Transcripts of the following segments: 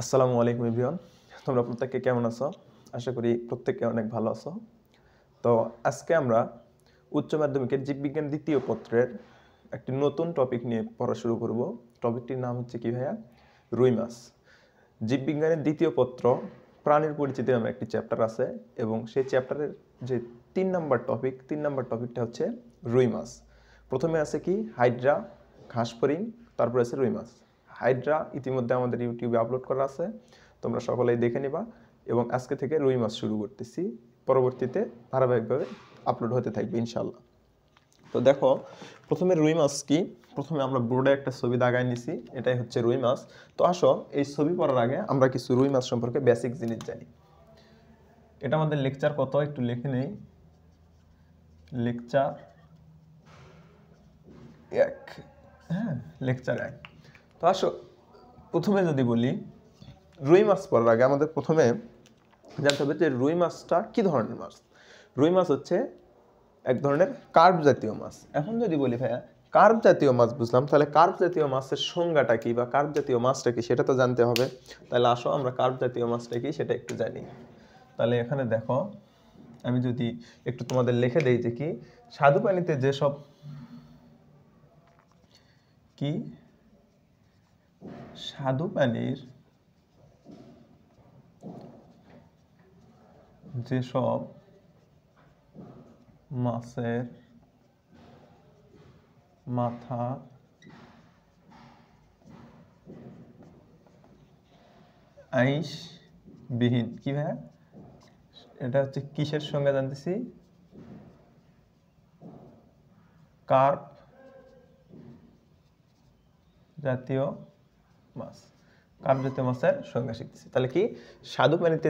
আসসালামু আলাইকুম এভরিওয়ান। তোমরা প্রত্যেকে কেমন আছো? আশা করি প্রত্যেকে অনেক ভালো আছো। তো আজকে আমরা উচ্চ মাধ্যমিকের জীববিজ্ঞান দ্বিতীয় পত্রের একটি নতুন টপিক নিয়ে পড়া শুরু করব। টপিকটির নাম হচ্ছে কি ভাইয়া? রুই মাছ। জীববিজ্ঞানের দ্বিতীয় পত্র প্রাণীর পরিচিতি নামে একটি চ্যাপ্টার আছে এবং সেই চ্যাপ্টারের যে 3 নম্বর টপিকটা হচ্ছে রুই মাছ। প্রথমে আছে কি হাইড্রা, ঘাসফড়িং, তারপর আছে রুই মাছ। হাইড্রা ইতিমধ্যে আমাদের ইউটিউবে আপলোড করা আছে, তোমরা সকলেই দেখে নিবা। এবং আজকে থেকে রুই মাছ শুরু করতেছি, পরবর্তীতে ধারাবাহিকভাবে আপলোড হতে থাকবে ইনশাল্লাহ। তো দেখো, প্রথমে রুই মাছ কি, প্রথমে আমরা বোর্ডে একটা ছবি দাগায় নিছি, এটাই হচ্ছে রুই মাছ। তো আসো, এই ছবি পড়ার আগে আমরা কিছু রুই মাছ সম্পর্কে বেসিক জিনিস জানি। এটা আমাদের লেকচার কত, একটু লিখে নেই। লেকচার 1, হ্যাঁ, লেকচার 1। তো আসো, প্রথমে যদি বলি রুই মাছ পড়ার আগে আমাদের প্রথমে জানতে হবে যে রুই মাছটা কি ধরনের মাছ। রুই মাছ হচ্ছে এক ধরনের কার্প জাতীয় মাছ। এখন যদি বলি ভাইয়া কার্প জাতীয় মাছ বুঝলাম, তাহলে কার্প জাতীয় মাছের সংজ্ঞাটা কি বা কার্প জাতীয় মাছটা কি সেটা তো জানতে হবে। তাহলে আসো আমরা কার্প জাতীয় মাছটা কি সেটা একটু জানি। তাহলে এখানে দেখো, আমি যদি একটু তোমাদের লিখে দেই যে কি স্বাদু পানিতে যেসব কি স্বাদু পানির যেসব মাছের মাথা আইস বিহীন, কি ভাইয়া এটা হচ্ছে কিসের সঙ্গে জানতেছি? কার্প জাতীয় মাছ। কার্প জাতীয় মাছের সংজ্ঞা শিখতেছি। তাহলে কি স্বাদু পানিতে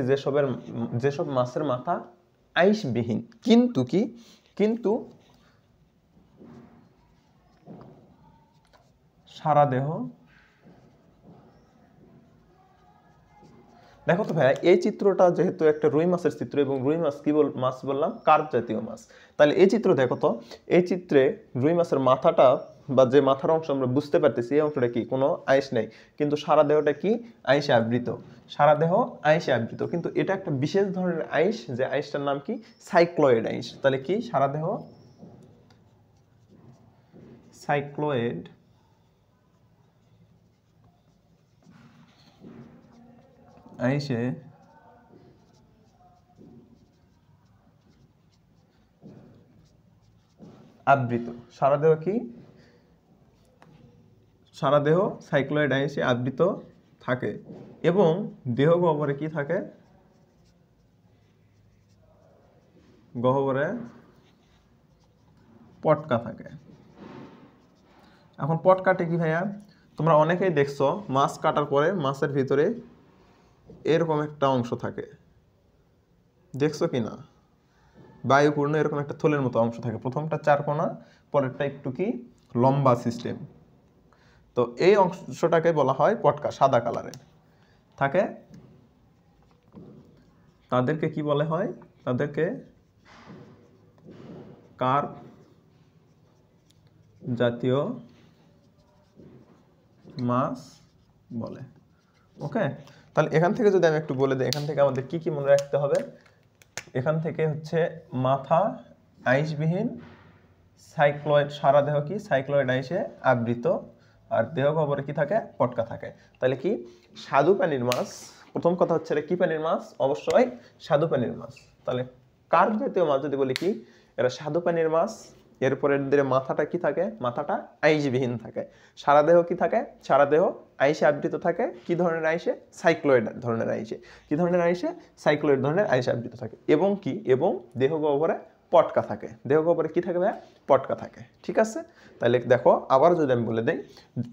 যেসব মাছের মাথা আইসবিহীন কিন্তু সারা দেহ। দেখো তো ভাইয়া, এই চিত্রটা যেহেতু একটা রুই মাছের চিত্র এবং রুই মাছ কি মাছ বললাম? কার্প জাতীয় মাছ। তাহলে এই চিত্র দেখো তো, এই চিত্রে রুই মাছের মাথাটা বা যে মাথার অংশ আমরা বুঝতে পারতেছি, এই অংশটা কি কোনো আইস নেই, কিন্তু সারা দেহটা কি আইসে আবৃত। সারা দেহ আইসে আবৃত, কিন্তু এটা একটা বিশেষ ধরনের আইস, যে আইসটার নাম কি সাইক্লয়েড আইস। তাহলে কি সারা দেহ সাইক্লয়েড আইসে আবৃত। সারা দেহ কি? সারা দেহ সাইক্লয়েড আইসে আবৃত থাকে এবং দেহ গহ্বরে কি থাকে? গহ্বরে পটকা থাকে। এখন পটকাটে কি ভাইয়া? তোমরা অনেকেই দেখছো মাছ কাটার পরে মাছের ভিতরে এরকম একটা অংশ থাকে, দেখছো কিনা? বায়ুপূর্ণ এরকম একটা থলের মতো অংশ থাকে, প্রথমটা 4 কোণা, পরেরটা একটু কি লম্বা সিস্টেম। তো এই অংশটাকে বলা হয় পটকা, সাদা কালারের থাকে। তাদেরকে কি বলে হয়? তাদেরকে কার্প জাতীয় মাছ বলে। ওকে, তাহলে এখান থেকে যদি আমি একটু বলে দিই, এখান থেকে আমাদের কি কি মনে রাখতে হবে? এখান থেকে হচ্ছে মাথা আইসবিহীন, সাইক্লয়েড, সারা দেহ কি সাইক্লয়েড আইসে আবৃত, আর দেহ গহ্বরে কি থাকে? পটকা থাকে। তাহলে কি স্বাদু পানির মাছ, প্রথম কথা হচ্ছে কি পানির মাছ? অবশ্যই স্বাদু পানির মাছ। তাহলে কার্প জাতীয় মাছ যদি বলি কি এরা স্বাদু পানির মাছ। এরপরে এদের মাথাটা কি থাকে? মাথাটা আইসবিহীন থাকে। সারা দেহ কি থাকে? সারা দেহ আইসে আবৃত থাকে। কি ধরনের আইসে? সাইক্লয়েড ধরনের আইসে। কি ধরনের আইসে? সাইক্লয়েড ধরনের আইসে আবৃত থাকে। এবং কি এবং দেহ গহ্বরে পটকা থাকে। দেহ গহ্বরে কি থাকে ভাইয়া? পটকা থাকে। ঠিক আছে, তাহলে দেখো আবার যদি আমি বলে দেই,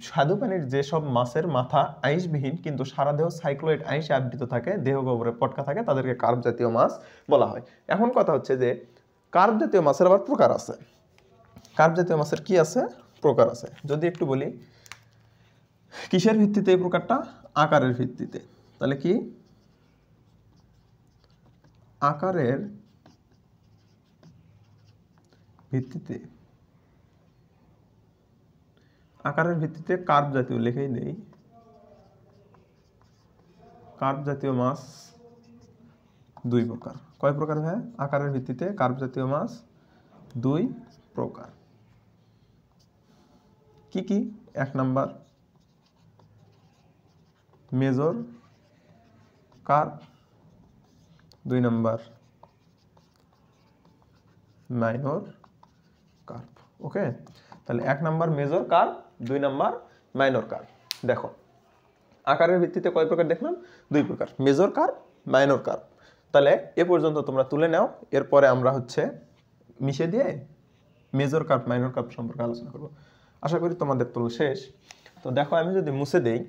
স্বাদু পানির যেসব মাছের মাথা আইসবিহীন কিন্তু সারা দেহ সাইক্লয়েড আইসে আবৃত থাকে, দেহ গহ্বরে পটকা থাকে, তাদেরকে কার্প জাতীয় মাছ বলা হয়। এখন কথা হচ্ছে যে কার্প জাতীয় মাছের আবার প্রকার আছে। কার্প জাতীয় মাছের কি আছে? প্রকার আছে। যদি একটু বলি কিসের ভিত্তিতে এই প্রকারটা? আকারের ভিত্তিতে। তাহলে কি আকারের ভিত্তিতে, আকারের ভিত্তিতে কার্প জাতীয় লিখেই দেই। কার্প জাতীয় মাছ দুই প্রকার। কয় প্রকার ভাই? আকারের ভিত্তিতে কার্প জাতীয় মাছ দুই প্রকার। কি কি? 1 number major carp, 2 number minor carp. Okay, তাহলে 1 number major carp, 2 number minor carp. দেখো আকারের ভিত্তিতে কয় প্রকার দেখলাম? 2 প্রকার, মেজর কার্প, মাইনর কার্প। তাহলে এ পর্যন্ত তোমরা তুলে নাও, এরপরে আমরা হচ্ছে মিশে দিয়ে মেজর কার্প মাইনর কার্প সম্পর্কে আলোচনা করব। আশা করি তোমাদের তুল শেষ। তো দেখো আমি যদি মুছে দেই,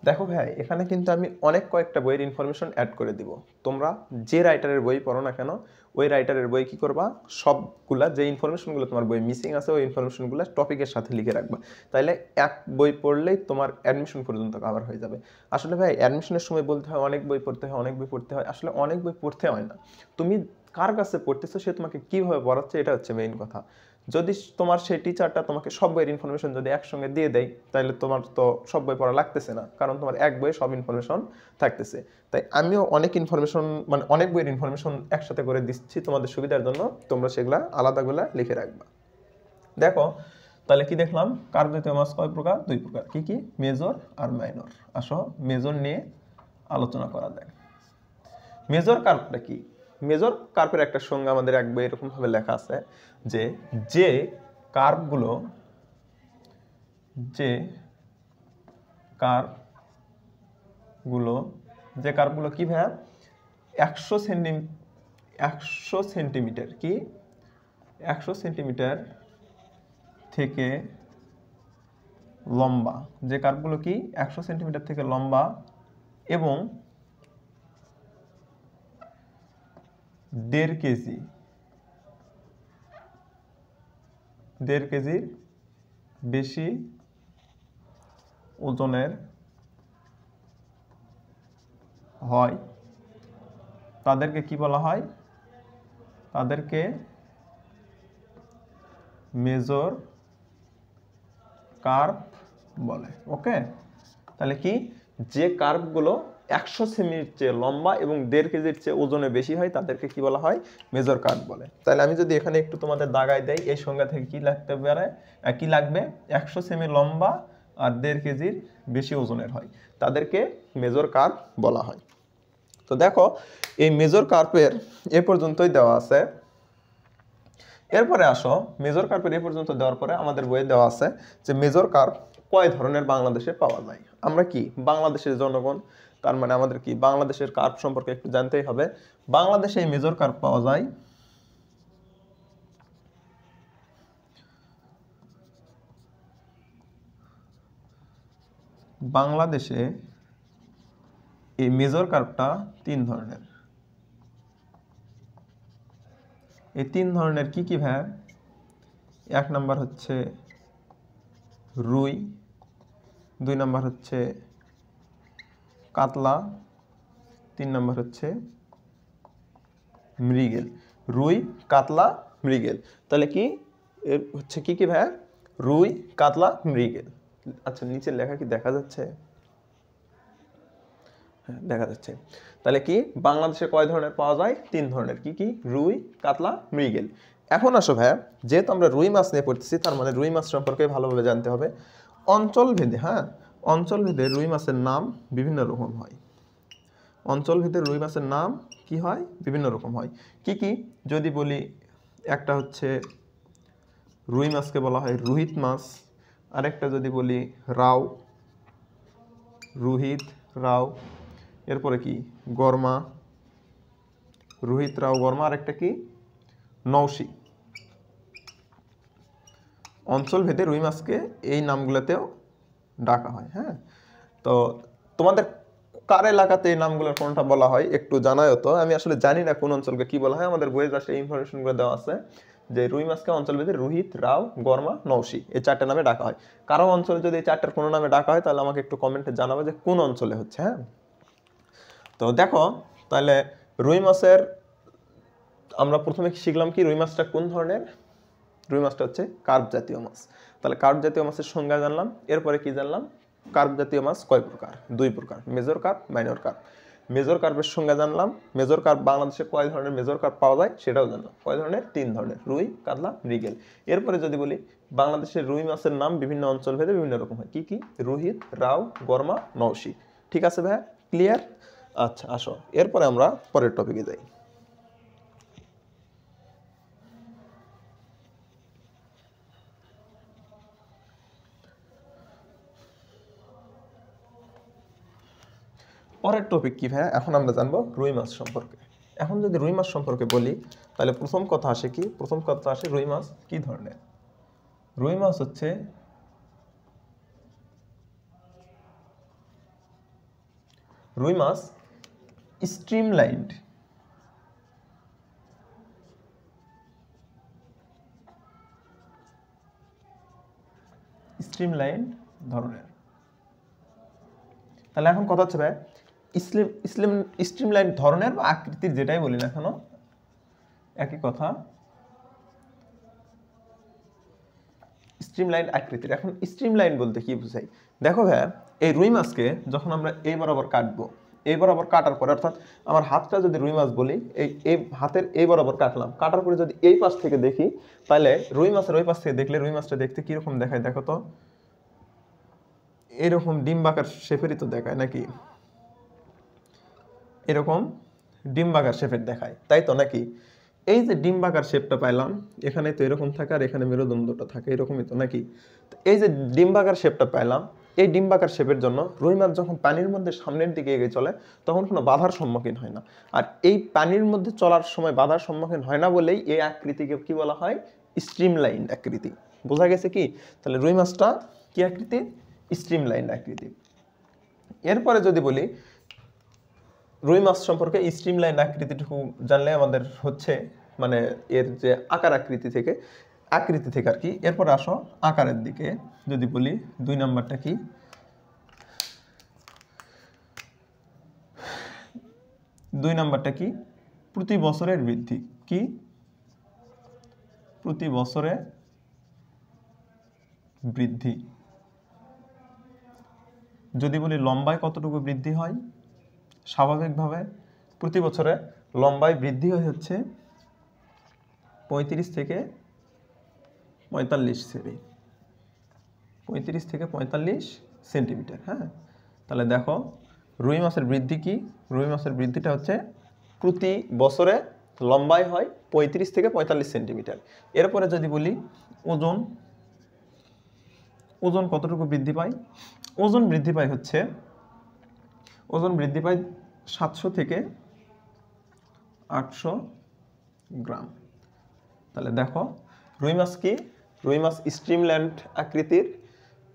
দেখো ভাই এখানে কিন্তু আমি অনেক কয়েকটা বইয়ের ইনফরমেশন অ্যাড করে দিব। তোমরা যে রাইটারের বই পড়ো না কেন, ওই রাইটারের বই কি করবা, সবগুলা যে ইনফরমেশনগুলো তোমার বই মিসিং আছে ওই ইনফরমেশনগুলো টপিকের সাথে লিখে রাখবা। তাইলে এক বই পড়লেই তোমার অ্যাডমিশন পর্যন্ত কভার হয়ে যাবে। আসলে ভাই অ্যাডমিশনের সময় বলতে হয় অনেক বই পড়তে হয়, অনেক বই পড়তে হয়। আসলে অনেক বই পড়তে হয় না, তুমি কার কাছে পড়তেছো সে তোমাকে কিভাবে পড়াচ্ছে এটা হচ্ছে মেইন কথা। যদি তোমার সেই টিচারটা তোমাকে সব বইয়ের ইনফরমেশন যদি একসঙ্গে দিয়ে দেয়, তাহলে তোমার তো সব বই পড়া লাগতেছে না, কারণ তোমার এক বইয়ে সব ইনফরমেশন থাকতেছে। তাই আমিও অনেক ইনফরমেশন মানে অনেক বইয়ের ইনফরমেশন একসাথে করে দিচ্ছি তোমাদের সুবিধার জন্য, তোমরা সেগুলা আলাদাগুলা লিখে রাখবা। দেখো তাহলে কি দেখলাম, কার্প জাতীয় মাছ কয় প্রকার? 2 প্রকার। কি কি? মেজর আর মাইনর। আসো মেজর নিয়ে আলোচনা করা যায়। মেজর কার্পটা কি? মেজর কার্পের একটা সংজ্ঞা আমাদের এক বই এরকম ভাবে লেখা আছে যে যে কার্পগুলো কি ভাইয়া 100 সেন্টিমিটার কি 100 সেন্টিমিটার থেকে লম্বা, যে কার্পগুলো কি 100 সেন্টিমিটার থেকে লম্বা এবং 1.5 কেজির বেশি ওজনের হয় তাদেরকে কি বলা হয়? তাদেরকে মেজর কার্প বলে। ওকে, তাহলে কি যে কার্পগুলো 100 সেমির চেয়ে লম্বা এবং 1.5 কেজির চেয়ে ওজনে বেশি হয় তাদেরকে কি বলা হয়? মেজর কার্প বলে। তাহলে আমি যদি এখানে একটু তোমাদের দাগায় দেই, এই সংজ্ঞা থেকে কি লাগতে পারে, কি লাগবে? 100 সেমি লম্বা আর 1.5 কেজির বেশি ওজনের হয় তাদেরকে মেজর কার্প বলা হয়। তো দেখো এই মেজর কার্পের এ পর্যন্তই দেওয়া আছে। এরপরে আসো মেজর কার্পের এ পর্যন্ত দেওয়ার পরে আমাদের বইয়ে দেওয়া আছে যে মেজর কার্প কয় ধরনের বাংলাদেশে পাওয়া যায়। আমরা কি বাংলাদেশের জনগণ, তার মানে আমাদের কি বাংলাদেশের কার্প সম্পর্কে একটু জানতেই হবে। বাংলাদেশে এই মেজর কার্প পাওয়া যায় বাংলাদেশে এই মেজর কার্পটা 3 ধরনের। এই 3 ধরনের কি কি ভাই? 1 নাম্বার হচ্ছে রুই, 2 নাম্বার হচ্ছে কাতলা, 3 নাম্বার হচ্ছে মৃগেল। রুই, কাতলা, মৃগেল। তাহলে কি এর হচ্ছে কি কি ভাই? রুই, কাতলা, মৃগেল। আচ্ছা নিচের লেখা কি দেখা যাচ্ছে? হ্যাঁ দেখা যাচ্ছে। তাহলে কি বাংলাদেশে কয় ধরনের পাওয়া যায়? 3 ধরনের। কি কি? রুই, কাতলা, মৃগেল। এখন আসো ভাইয়া, যেহেতু আমরা রুই মাছ নিয়ে পড়তেছি তার মানে রুই মাছ সম্পর্কে ভালোভাবে জানতে হবে। অঞ্চলভেদে, হ্যাঁ অঞ্চলভেদে রুই মাছের নাম বিভিন্ন রকম হয়। অঞ্চলভেদে রুই মাছের নাম কি হয়? বিভিন্ন রকম হয়। কি কি? যদি বলি একটা হচ্ছে রুই মাছকে বলা হয় রুহিত মাছ, আরেকটা যদি বলি রাও, রুহিত, রাও। এরপরে কি? গরমা, রুহিত, রাও, গরমা। আরেকটা কি? নৌশি। অঞ্চলভেদে রুই মাছকে এই নামগুলোতেও ডাকা হয়। হ্যাঁ, তো তোমাদের কার এলাকাতে এই নামগুলোর কোনটা বলা হয় একটু জানাও তো। আমি আসলে জানি না কোন অঞ্চলকে কি বলা হয়, আমাদের বইয়ে জাস্ট এই ইনফরমেশনগুলো দেওয়া আছে যে রুই মাছকে অঞ্চলভেদে রুহিত, রাও, গরমা, নৌশি এই 4টে নামে ডাকা হয়। কারো অঞ্চলে যদি এই 4টার কোনো নামে ডাকা হয় তাহলে আমাকে একটু কমেন্টে জানাবে যে কোন অঞ্চলে হচ্ছে। হ্যাঁ, তো দেখো তাহলে রুই মাছের আমরা প্রথমে শিখলাম কি রুই মাছটা কোন ধরনের? রুই মাছটা হচ্ছে কার্প জাতীয় মাছ। তাহলে কার্প জাতীয় মাছের সংজ্ঞা জানলাম। এরপরে কি জানলাম? কার্প জাতীয় মাছ কয় প্রকার? 2 প্রকার, major carp, minor carp. Major কার্পের সংজ্ঞা জানলাম। মেজর কার্প বাংলাদেশে কয় ধরনের মেজর কার্প পাওয়া যায় সেটাও জানলাম। কয় ধরনের? 3 ধরনের, রুই, কাতলা, মৃগেল। এরপরে যদি বলি বাংলাদেশের রুই মাছের নাম বিভিন্ন অঞ্চল ভেদে বিভিন্ন রকম হয়। কি কি? রোহিত, রাও, গরমা, নওশি। ঠিক আছে ভাইয়া, ক্লিয়ার? আচ্ছা আসো এরপরে আমরা পরের টপিকে যাই। পরের টপিক কি ভাইয়া? এখন আমরা জানবো রুই মাছ সম্পর্কে। এখন যদি রুই মাছ সম্পর্কে বলি তাহলে প্রথম কথা আসে কি? প্রথম কথা আসে রুই মাছ কি ধরনের? রুই মাছ হচ্ছে রুই মাছ স্ট্রিমলাইন্ড ধরনের। তাহলে এখন কথা হচ্ছে ভাই স্ট্রিমলাইন ধরনের বা আকৃতির, যেটাই বলি না কেন একই কথা, স্ট্রিমলাইন আকৃতির। এখন স্ট্রিমলাইন বলতে কি বুঝাই? দেখো ভাই, এই রুই মাছকে যখন আমরা এই বরাবর কাটবো, এই বরাবর কাটার পরে, অর্থাৎ আমার হাতটা যদি রুই মাছ বলি, এই হাতের এই বরাবর কাটলাম, কাটার পরে যদি এই পাশ থেকে দেখি তাহলে রুই মাছের ওই পাশ থেকে দেখলে রুই মাছটা দেখতে কিরকম দেখায় দেখো তো? এরকম ডিম্বাকার শেপেরই তো দেখায় নাকি? এরকম ডিম্বাকার শেপের দেখায়, তাই তো নাকি? এই যে ডিম্বাকার শেপটা পাইলাম, এখানে তো এরকম থাকে আর এখানে মেরুদণ্ডটা থাকে, এরকমই তো নাকি? এই যে ডিম্বাকার শেপটা পাইলাম, এই ডিম্বাকার শেপের জন্য রুই মাছ যখন পানির মধ্যে সামনের দিকে এগিয়ে চলে তখন কোনো বাধার সম্মুখীন হয় না। আর এই পানির মধ্যে চলার সময় বাধার সম্মুখীন হয় না বলেই এই আকৃতিকে কি বলা হয়? স্ট্রিমলাইন আকৃতি। বোঝা গেছে কি? তাহলে রুই মাছটা কি আকৃতি? স্ট্রিমলাইন আকৃতি। এরপরে যদি বলি রুই মাছ সম্পর্কে, স্ট্রিমলাইন আকৃতিটুকু জানলে আমাদের হচ্ছে মানে এর যে আকার আকৃতি থেকে আর কি। এরপর আসো আকারের দিকে যদি বলি, 2 নাম্বারটা কি? 2 নাম্বারটা কি? প্রতি বছরের বৃদ্ধি। কি? প্রতি বছরে বৃদ্ধি। যদি বলি লম্বায় কতটুকু বৃদ্ধি হয়? স্বাভাবিকভাবে প্রতি বছরে লম্বায় বৃদ্ধি হচ্ছে 35 থেকে 45 সেমি, 35 থেকে 45 সেন্টিমিটার। হ্যাঁ, তাহলে দেখো রুই মাছের বৃদ্ধি কি? রুই মাছের বৃদ্ধিটা হচ্ছে প্রতি বছরে লম্বায় হয় 35 থেকে 45 সেন্টিমিটার। এরপরে যদি বলি ওজন, ওজন কতটুকু বৃদ্ধি পায়? ওজন বৃদ্ধি পায় হচ্ছে 700 থেকে 800 গ্রাম। তাহলে দেখো রুই মাছ কি? রুই মাছ স্ট্রিমল্যান্ড আকৃতির।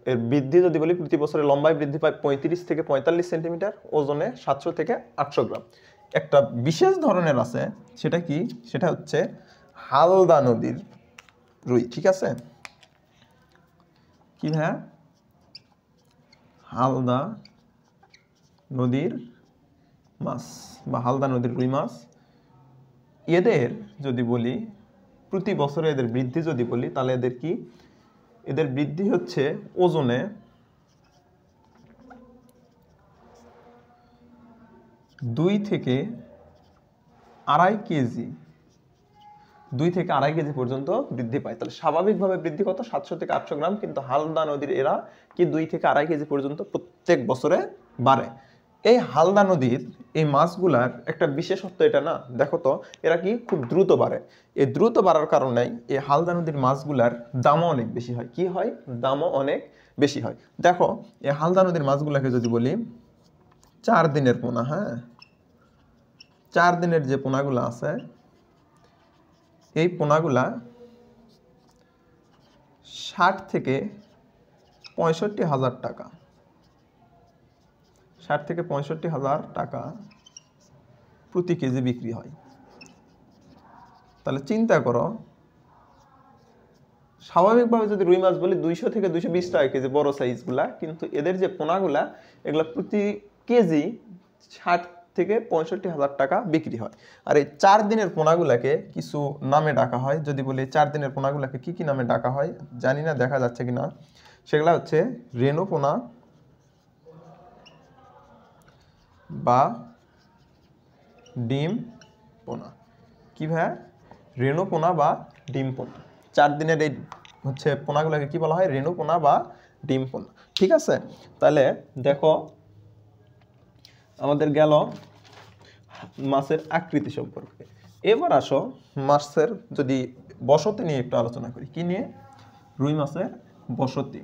এর বৃদ্ধি যদি বলি প্রতি বছরে লম্বায় বৃদ্ধি পায় 35 থেকে 45 সেন্টিমিটার, ওজনে 700 থেকে 800 গ্রাম। একটা বিশেষ ধরনের আছে, সেটা কি? সেটা হচ্ছে হালদা নদীর রুই। ঠিক আছে? কি হ্যাঁ? হালদা নদীর মাছ বা হালদা নদীর রুই মাছ। এদের যদি বলি প্রতি বছরে এদের বৃদ্ধি যদি বলি তাহলে এদের কি? এদের বৃদ্ধি হচ্ছে ওজনে 2 থেকে আড়াই কেজি, 2 থেকে আড়াই কেজি পর্যন্ত বৃদ্ধি পায়। তাহলে স্বাভাবিকভাবে বৃদ্ধি কত? 700 থেকে 800 গ্রাম। কিন্তু হালদা নদীর এরা কি 2 থেকে আড়াই কেজি পর্যন্ত প্রত্যেক বছরে বাড়ে। এই হালদা নদীর এই মাছগুলার একটা বিশেষত্ব এটা না, দেখো তো এরা কি খুব দ্রুত বাড়ে। এই দ্রুত বাড়ার কারণেই এই হালদা নদীর মাছগুলার দামও অনেক বেশি হয়। কি হয়? দামও অনেক বেশি হয়। দেখো এই হালদা নদীর মাছগুলাকে যদি বলি 4 দিনের পোনা, হ্যাঁ 4 দিনের যে পোনাগুলো আছে, এই পোনাগুলা 60 থেকে 65 হাজার টাকা, 60 থেকে 65 হাজার টাকা প্রতি কেজি বিক্রি হয়। তাহলে চিন্তা করো, স্বাভাবিকভাবে যদি রুই মাছ বলি 200 থেকে 220 টাকা কেজি বড় সাইজগুলা, কিন্তু এদের যে পোনাগুলা এগুলা প্রতি কেজি 60 থেকে 65,000 টাকা বিক্রি হয়। আর এই 4 দিনের পোনাগুলাকে কিছু নামে ডাকা হয়। যদি বলি 4 দিনের পোনাগুলাকে কি কি নামে ডাকা হয় জানি না, দেখা যাচ্ছে কিনা। সেগুলা হচ্ছে রেনু পোনা বা ডিম পোনা। কি ভাই? রেনু পোনা বা ডিম পোনা। 4 দিনের এই হচ্ছে পোনাগুলোকে কি বলা হয়? রেনু পোনা বা ডিম পোনা। ঠিক আছে, তাহলে দেখো আমাদের গেল মাছের আকৃতি সম্পর্কে। এবার আসো মাছের যদি বসতি নিয়ে একটু আলোচনা করি। কি নিয়ে? রুই মাছের বসতি।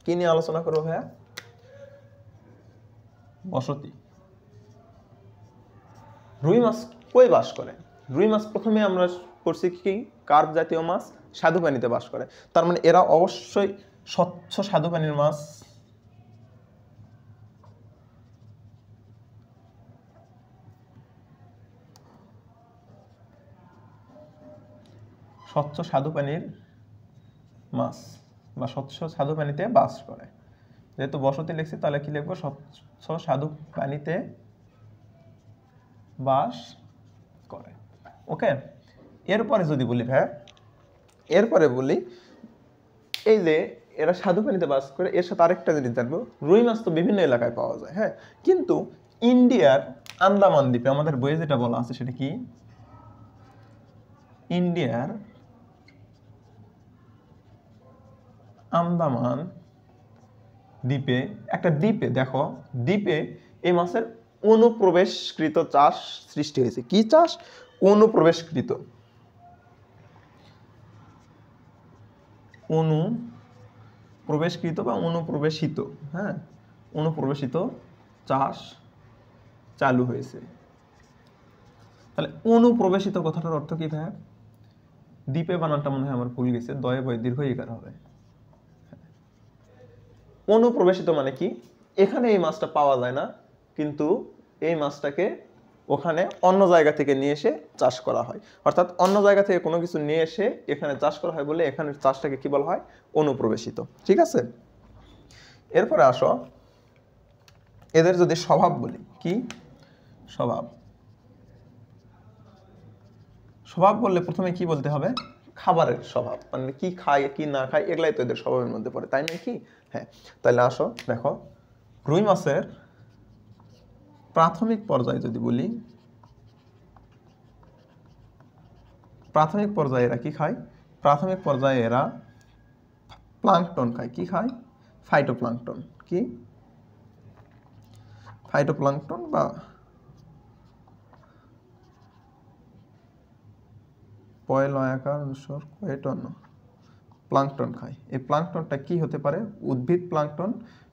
কি নিয়ে আলোচনা করবো ভাইয়া? বসতি। রুই মাছ কই বাস করে? রুই মাছ প্রথমে আমরা করছি কি, কার্প জাতীয় মাছ, স্বাদু পানিতে বাস করে। তার মানে এরা অবশ্যই স্বচ্ছ স্বাদু পানির মাছ। স্বচ্ছ স্বাদু পানির মাছ বা স্বচ্ছ স্বাদু পানিতে বাস করে। যেহেতু বসতি লিখছি তাহলে কি লিখবো? স্বচ্ছ স্বাদু পানিতে বাস করে। ওকে, এরপরে যদি বলি ভাই, এরপরে বলি এই যে এরা স্বাদু পানিতে বাস করে, এর সাথে আরেকটা জিনিস জানবো। রুই মাছ তো বিভিন্ন এলাকায় পাওয়া যায়, হ্যাঁ, কিন্তু ইন্ডিয়ার আন্দামান দ্বীপে, আমাদের বইয়ে যেটা বলা আছে সেটা কি? ইন্ডিয়ার আন্দামান দ্বীপে, একটা দ্বীপে, দেখো দ্বীপে এই মাছের অনুপ্রবেশকৃত চাষ সৃষ্টি হয়েছে। কি চাষ? অনুপ্রবেশকৃত, অনুপ্রবেশকৃত বা অনুপ্রবেশিত, হ্যাঁ, অনুপ্রবেশিত চাষ চালু হয়েছে। তাহলে অনুপ্রবেশিত কথাটার অর্থ কি ভাই? দ্বীপে বানানটা মনে হয় আমার ভুল গেছে, দয়ে বয় দীর্ঘ ইকার হবে। অনুপ্রবেশিত মানে কি? এখানে এই মাছটা পাওয়া যায় না, কিন্তু এই মাছটাকে ওখানে অন্য জায়গা থেকে নিয়ে এসে চাষ করা হয়। অর্থাৎ অন্য জায়গা থেকে কোনো কিছু নিয়ে এসে এখানে চাষ করা হয় বলে এখানে চাষটাকে কি বলা হয়? অনুপ্রবেশিত। ঠিক আছে, এরপরে আসো এদের যদি স্বভাব বলি। কি স্বভাব? স্বভাব বললে প্রথমে কি বলতে হবে? খাবারের স্বভাব, মানে কি খায় কি না খায়, এগুলাই তো এদের স্বভাবের মধ্যে পড়ে, তাই না? কি, হ্যাঁ। তাহলে আসো দেখো, রুই মাছের প্রাথমিক পর্যায়ে যদি বলি, প্রাথমিক পর্যায়ে এরা কি খায়? প্রাথমিক পর্যায়ে এরা প্লাঙ্কটন খায়। কি খায়? ফাইটোপ্লাঙ্কটন। কি? ফাইটোপ্লাঙ্কটন বা পয়লয়াকার প্লাঙ্কটন খায়। এই প্লাঙ্কটনটা কি হতে পারে? উদ্ভিদ প্লাঙ্কটন,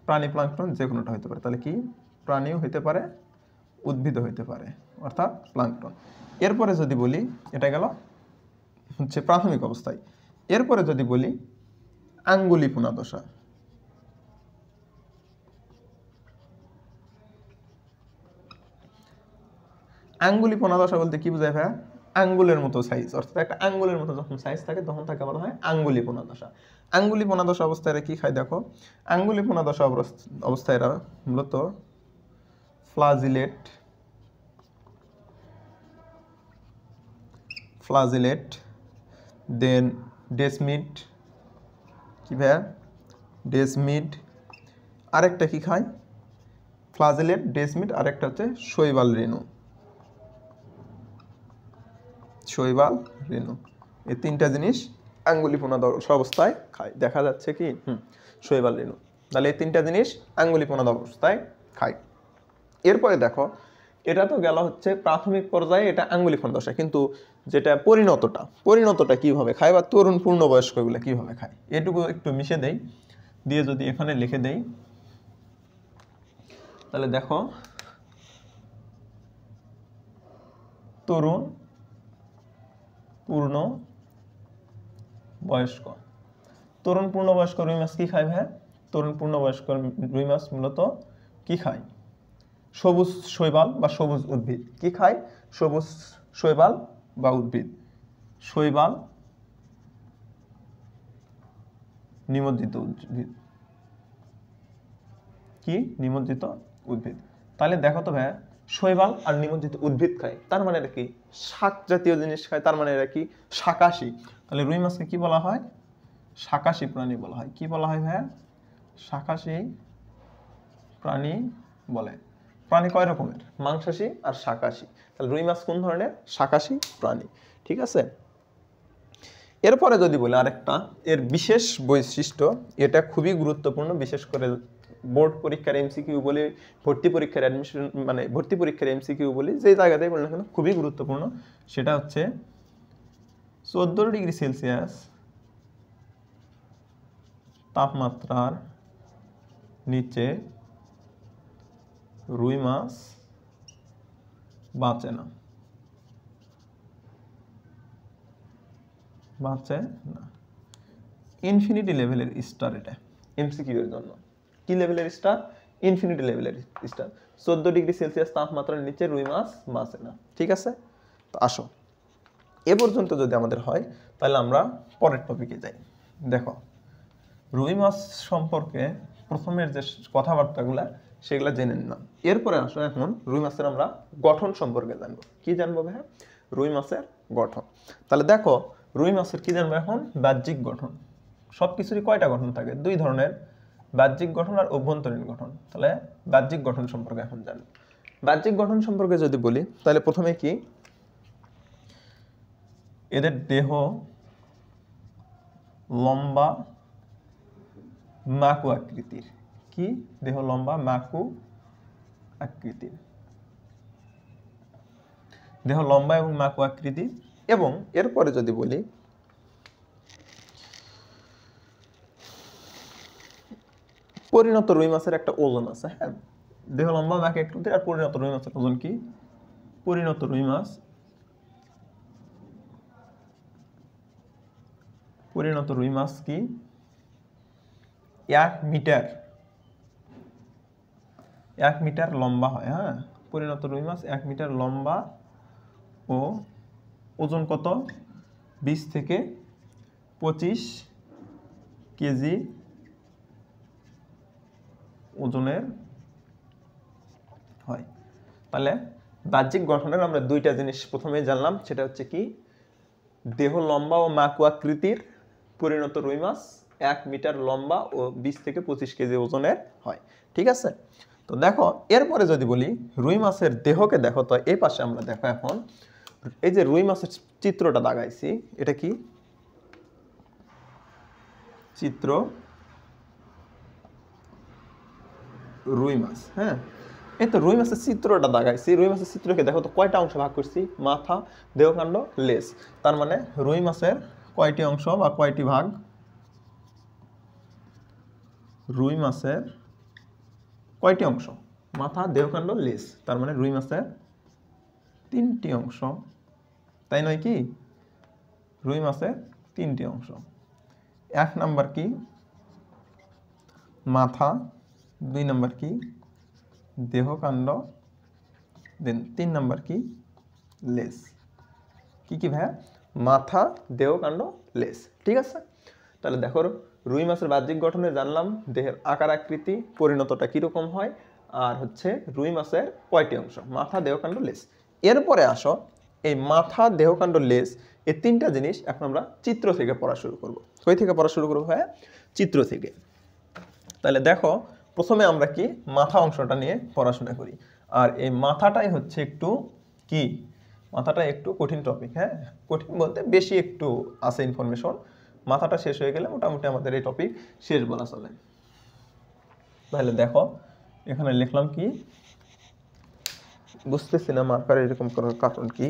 প্রাণী প্লাঙ্কটন, যে কোনোটা হতে পারে। তাহলে কি? প্রাণীও হতে পারে, উদ্ভিদও হতে পারে, অর্থাৎ প্লাঙ্কটন। এরপরে যদি বলি, এটা গেল হচ্ছে প্রাথমিক অবস্থায়। এরপরে যদি বলি আঙ্গুলিপোনা দশা। আঙ্গুলিপোনা দশা বলতে কি বোঝায় ভাইয়া? আঙ্গুলের মতো সাইজ, অর্থাৎ একটা আঙ্গুলের মতো যখন সাইজ থাকে তখন তাকে বলা হয় আঙ্গুলিপোনা দশা। আঙ্গুলিপোনা দশা অবস্থায় এরা কি খায়? দেখো, আঙ্গুলিপোনা দশা অবস্থায় এরা মূলত ফ্লাজিলেট, দেন ডেসমিড। কি ভাইয়া? ডেসমিড। আরেকটা কি খায়? ফ্লাজিলেট, ডেসমিড, আরেকটা হচ্ছে শৈবাল রেণু। শৈবাল রেণু, এই তিনটা জিনিস আঙ্গুলিপোনা দশা অবস্থায় খায়। দেখা যাচ্ছে কি? শৈবাল রেণু। তাহলে এই তিনটা জিনিস আঙ্গুলিপোনা অবস্থায় খায়। এরপরে দেখো, এটা তো গেল হচ্ছে প্রাথমিক পর্যায়ে, এটা আঙ্গুলিপোনা দশা। কিন্তু যেটা পরিণতটা কিভাবে খায়, বা তরুণ পূর্ণবয়স্কগুলো কিভাবে খায়, এটুকু একটু মিশে দেই, দিয়ে যদি এখানে লিখে দেই, তাহলে দেখো, তরুণ পূর্ণবয়স্ক। তরুণ পূর্ণবয়স্ক রুই মাছ কি খায় ভাই? তরুণ পূর্ণবয়স্ক রুই মাছ মূলত কি খায়? সবুজ শৈবাল বা সবুজ উদ্ভিদ। কি খায়? সবুজ শৈবাল বা উদ্ভিদ। শৈবাল, নিমজ্জিত উদ্ভিদ। কি? নিমজ্জিত উদ্ভিদ। তাহলে দেখো তো ভাইয়া, শৈবাল আর নিমজ্জিত উদ্ভিদ খায়, তার মানে এটা কি? শাক জাতীয় জিনিস খায়, তার মানে এটা কি? শাকাশী। তাহলে রুই মাছকে কি বলা হয়? শাকাশী প্রাণী বলা হয়। কি বলা হয় ভাইয়া? শাকাশী প্রাণী বলে। প্রাণী কয় রকমের? মাংসাশী আর শাকাশী। তাহলে রুই মাছ কোন ধরনের? শাকাশী প্রাণী। ঠিক আছে। এরপরে যদি বলি আরেকটা, এর বিশেষ বৈশিষ্ট্য, এটা খুবই গুরুত্বপূর্ণ, বিশেষ করে বোর্ড পরীক্ষার এমসিকিউ বলি, ভর্তি পরীক্ষার অ্যাডমিশন মানে ভর্তি পরীক্ষার এমসিকিউ বলি, যে জায়গাতেই বলি না কেন খুবই গুরুত্বপূর্ণ। সেটা হচ্ছে 14 ডিগ্রি সেলসিয়াস তাপমাত্রার নিচে রুই মাছ বাঁচে না। বাঁচে না। ইনফিনিটি লেভেলের স্টার এটা এমসিকিউ এর জন্য। কি লেভেলের স্টার? ইনফিনিটি লেভেলের স্টার। 14 ডিগ্রি সেলসিয়াস তাপমাত্রার নিচে রুই মাছ বাঁচে না। ঠিক আছে। তো আসো, এ পর্যন্ত যদি আমাদের হয় তাহলে আমরা পরের টপিকে যাই। দেখো, রুই মাছ সম্পর্কে প্রথমের যে কথাবার্তাগুলা সেগুলা জেনে নিলাম। এরপরে আসো এখন রুই মাছের আমরা গঠন সম্পর্কে জানবো। কি জানবো ভাই? রুই মাছের গঠন। তাহলে দেখো, রুই মাছের কি জানবো এখন? বাহ্যিক গঠন। সব কিছুরই কয়টা গঠন থাকে? দুই ধরনের, বাহ্যিক গঠন আর অভ্যন্তরীণ গঠন। তাহলে বাহ্যিক গঠন সম্পর্কে এখন জানবো। বাহ্যিক গঠন সম্পর্কে যদি বলি তাহলে প্রথমে কি, এদের দেহ লম্বা মাকু আকৃতির। কি? দেহ লম্বা মাকু আকৃতির। দেহ লম্বা এবং মাকু আকৃতির। এবং এরপরে যদি বলি পরিণত রুই মাছের একটা ওজন আছে। হ্যাঁ, দেহ লম্বা মাকু আকৃতির আর পরিণত রুই মাছের ওজন কি? পরিণত রুই মাছ, পরিণত রুই মাছ কি 1 মিটার, 1 মিটার লম্বা হয়। হ্যাঁ, পরিণত রুই মাছ 1 মিটার লম্বা ও ওজন কত? 20 থেকে 25 কেজি ওজনের হয়। তাহলে বাহ্যিক গঠনের আমরা দুইটা জিনিস প্রথমে জানলাম, সেটা হচ্ছে কি, দেহ লম্বা ও মাকু আকৃতির পরিণত রুই মাছ 1 মিটার লম্বা ও 20 থেকে 25 কেজি ওজনের হয়। ঠিক আছে। তো দেখো, এরপরে যদি বলি রুই মাছের দেহকে দেখো, তো এই পাশে আমরা দেখো এখন এই যে রুই মাছের চিত্রটা দাগাইছি, এটা কি চিত্র? রুই মাছ। হ্যাঁ, এই তো রুই মাছের চিত্রটা দাগাইছি। রুই মাছের চিত্রকে দেখো তো কয়টা অংশ ভাগ করছি? মাথা, দেহকাণ্ড, লেজ। তার মানে রুই মাছের কয়টি অংশ বা কয়টি ভাগ? রুই মাছের কয়টি অংশ? মাথা, দেহকাণ্ড, লেজ। তার মানে রুই মাছের 3টি অংশ, তাই নয় কি? রুই মাছের 3টি অংশ। 1 নাম্বার কি? মাথা। 2 নাম্বার কি? দেহকাণ্ড। দেন 3 নাম্বার কি? লেজ। কি কি ভাইয়া? মাথা, দেহকাণ্ড, লেজ। ঠিক আছে। তাহলে দেখো, রুই মাছের বাহ্যিক গঠনে জানলাম দেহের আকার আকৃতি, পরিণতটা কিরকম হয়, আর হচ্ছে রুই মাছের কয়টি অংশ? মাথা, দেহকাণ্ড, লেজ। এরপরে আসো, এই মাথা, দেহকাণ্ড, লেজ, এই 3টা জিনিস এখন আমরা চিত্র থেকে পড়া শুরু করব। কই থেকে পড়া শুরু করবো ভাইয়া? চিত্র থেকে। তাহলে দেখো, প্রথমে আমরা কি মাথা অংশটা নিয়ে পড়াশোনা করি। আর এই মাথাটাই হচ্ছে একটু কি, মাথাটা একটু কঠিন টপিক। হ্যাঁ, কঠিন বলতে বেশি একটু আছে ইনফরমেশন। মাথাটা শেষ হয়ে গেলে মোটামুটি আমাদের এই টপিক শেষ বলা চলে। তাহলে দেখো, এখানে লিখলাম কি, বুঝতেছি না মার্কার এরকম করার কারণ কি।